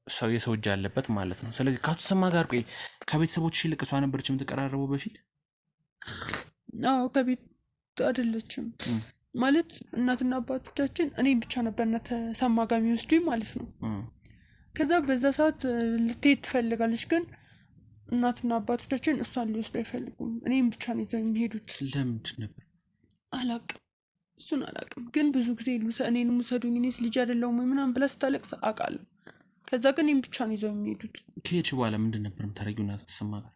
የሰው እጅ አለበት ማለት ነው። ስለዚህ ከአቶ ተሰማ ጋር ቆይ ከቤተሰቦች ይልቅ እሷ ነበረች የምትቀራረበው በፊት? አዎ ከቤት አይደለችም ማለት እናትና አባቶቻችን እኔም ብቻ ነበር እና ተሰማ ጋር የሚወስዱኝ ማለት ነው። ከዛ በዛ ሰዓት ልትሄድ ትፈልጋለች፣ ግን እናትና አባቶቻችን እሷን ሊወስዱ አይፈልጉም። እኔም ብቻ ነው ይዘው የሚሄዱት። ለምንድን ነበር አላቅም፣ እሱን አላቅም። ግን ብዙ ጊዜ እኔንም ውሰዱኝ እኔስ ልጅ አይደለሁም ወይ ምናምን ብላ ስታለቅስ አውቃለሁ። ከዛ ግን እኔም ብቻ ነው ይዘው የሚሄዱት። ከሄድሽ በኋላ ምንድን ነበር የምታደርጊው እናት ተሰማ ጋር?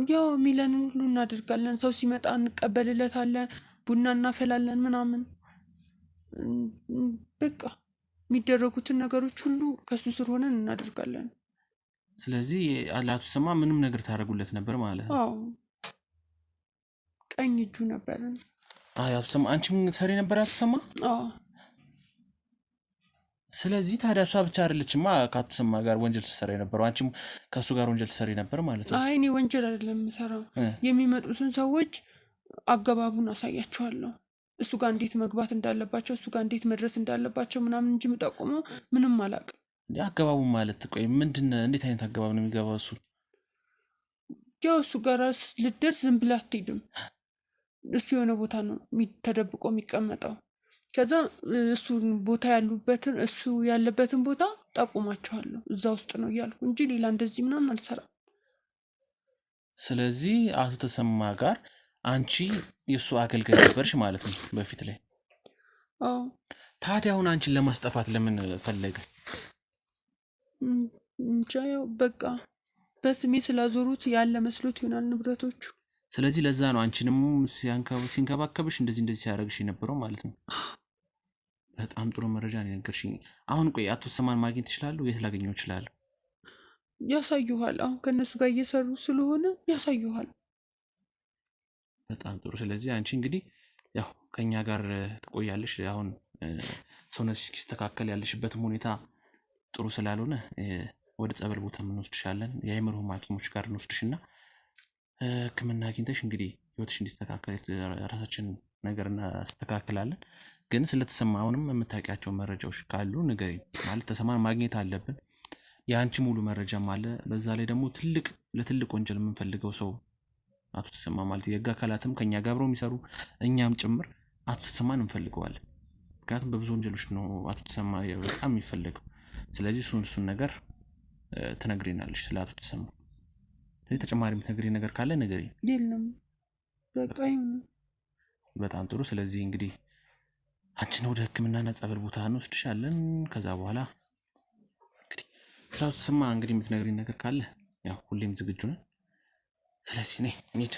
ያው ሚለንን ሁሉ እናደርጋለን። ሰው ሲመጣ እንቀበልለታለን፣ ቡና እናፈላለን ምናምን። በቃ የሚደረጉትን ነገሮች ሁሉ ከሱ ስር ሆነን እናደርጋለን። ስለዚህ ለአቶ ተሰማ ምንም ነገር ታደርጉለት ነበር ማለት ነው? አዎ ቀኝ እጁ ነበርን። አቶ ተሰማ አንቺም ትሰሪ ነበር አቶ ተሰማ? አዎ። ስለዚህ ታዲያ እሷ ብቻ አይደለችማ ከአቶ ተሰማ ጋር ወንጀል ትሰራ የነበረው፣ አንቺም ከእሱ ጋር ወንጀል ትሰሪ ነበር ማለት ነው? አይ እኔ ወንጀል አይደለም የምሰራው። የሚመጡትን ሰዎች አገባቡን አሳያቸዋለሁ። እሱ ጋር እንዴት መግባት እንዳለባቸው፣ እሱ ጋር እንዴት መድረስ እንዳለባቸው ምናምን እንጂ የምጠቁመው ምንም አላውቅም። አገባቡ ማለት ቆይ ምንድን እንዴት አይነት አገባብ ነው የሚገባው እሱ? ያው እሱ ጋር ልትደርስ ዝም ብላ አትሄድም። እሱ የሆነ ቦታ ነው ተደብቆ የሚቀመጠው። ከዛ እሱ ቦታ ያሉበትን እሱ ያለበትን ቦታ ጠቁማቸዋለሁ። እዛ ውስጥ ነው እያልኩ እንጂ ሌላ እንደዚህ ምናምን አልሰራም። ስለዚህ አቶ ተሰማ ጋር አንቺ የእሱ አገልጋይ ነበርሽ ማለት ነው በፊት ላይ? አዎ። ታዲያ አሁን አንቺን ለማስጠፋት ለምን ፈለገ? እንጃ ያው በቃ በስሜ ስላዞሩት ያለ መስሎት ይሆናል ንብረቶቹ። ስለዚህ ለዛ ነው አንቺንም ሲንከባከብሽ እንደዚህ ሲያደርግሽ የነበረው ማለት ነው። በጣም ጥሩ መረጃ ነው የነገርሽኝ። አሁን ቆይ አቶ ተሰማን ማግኘት ትችላለሁ? የት ላገኘው እችላለሁ? ያሳዩሃል። አሁን ከእነሱ ጋር እየሰሩ ስለሆነ ያሳዩሃል። በጣም ጥሩ። ስለዚህ አንቺ እንግዲህ ያው ከኛ ጋር ትቆያለሽ። አሁን ሰውነት እስኪስተካከል ያለሽበትም ሁኔታ ጥሩ ስላልሆነ ወደ ጸበል ቦታ እንወስድሻለን። የአእምሮ ሐኪሞች ጋር እንወስድሽና ሕክምና አግኝተሽ እንግዲህ ህይወትሽ እንዲስተካከል ራሳችን ነገር እናስተካክላለን። ግን ስለተሰማ አሁንም የምታውቂያቸው መረጃዎች ካሉ ንገሪኝ። ማለት ተሰማን ማግኘት አለብን። የአንቺ ሙሉ መረጃም አለ። በዛ ላይ ደግሞ ለትልቅ ወንጀል የምንፈልገው ሰው አቶ ተሰማ ማለት የህግ አካላትም ከኛ ጋር አብረው የሚሰሩ እኛም ጭምር አቶ ተሰማን እንፈልገዋለን። ምክንያቱም በብዙ ወንጀሎች ነው አቶ ተሰማ በጣም የሚፈለገው። ስለዚህ እሱን ነገር ትነግሪናለሽ ስለ አቶ ተሰማ። ስለዚህ ተጨማሪ የምትነግሪኝ ነገር ካለ ንገሪኝ። የለም በቃ ይሁን። በጣም ጥሩ። ስለዚህ እንግዲህ አንቺን ወደ ሕክምናና ጸበል ቦታ እንወስድሻለን። ከዛ በኋላ እንግዲህ ስለ አቶ ተሰማ እንግዲህ የምትነግሪኝ ነገር ካለ ያው ሁሌም ዝግጁ ነን። ስለዚህ እኔ እንሂድ።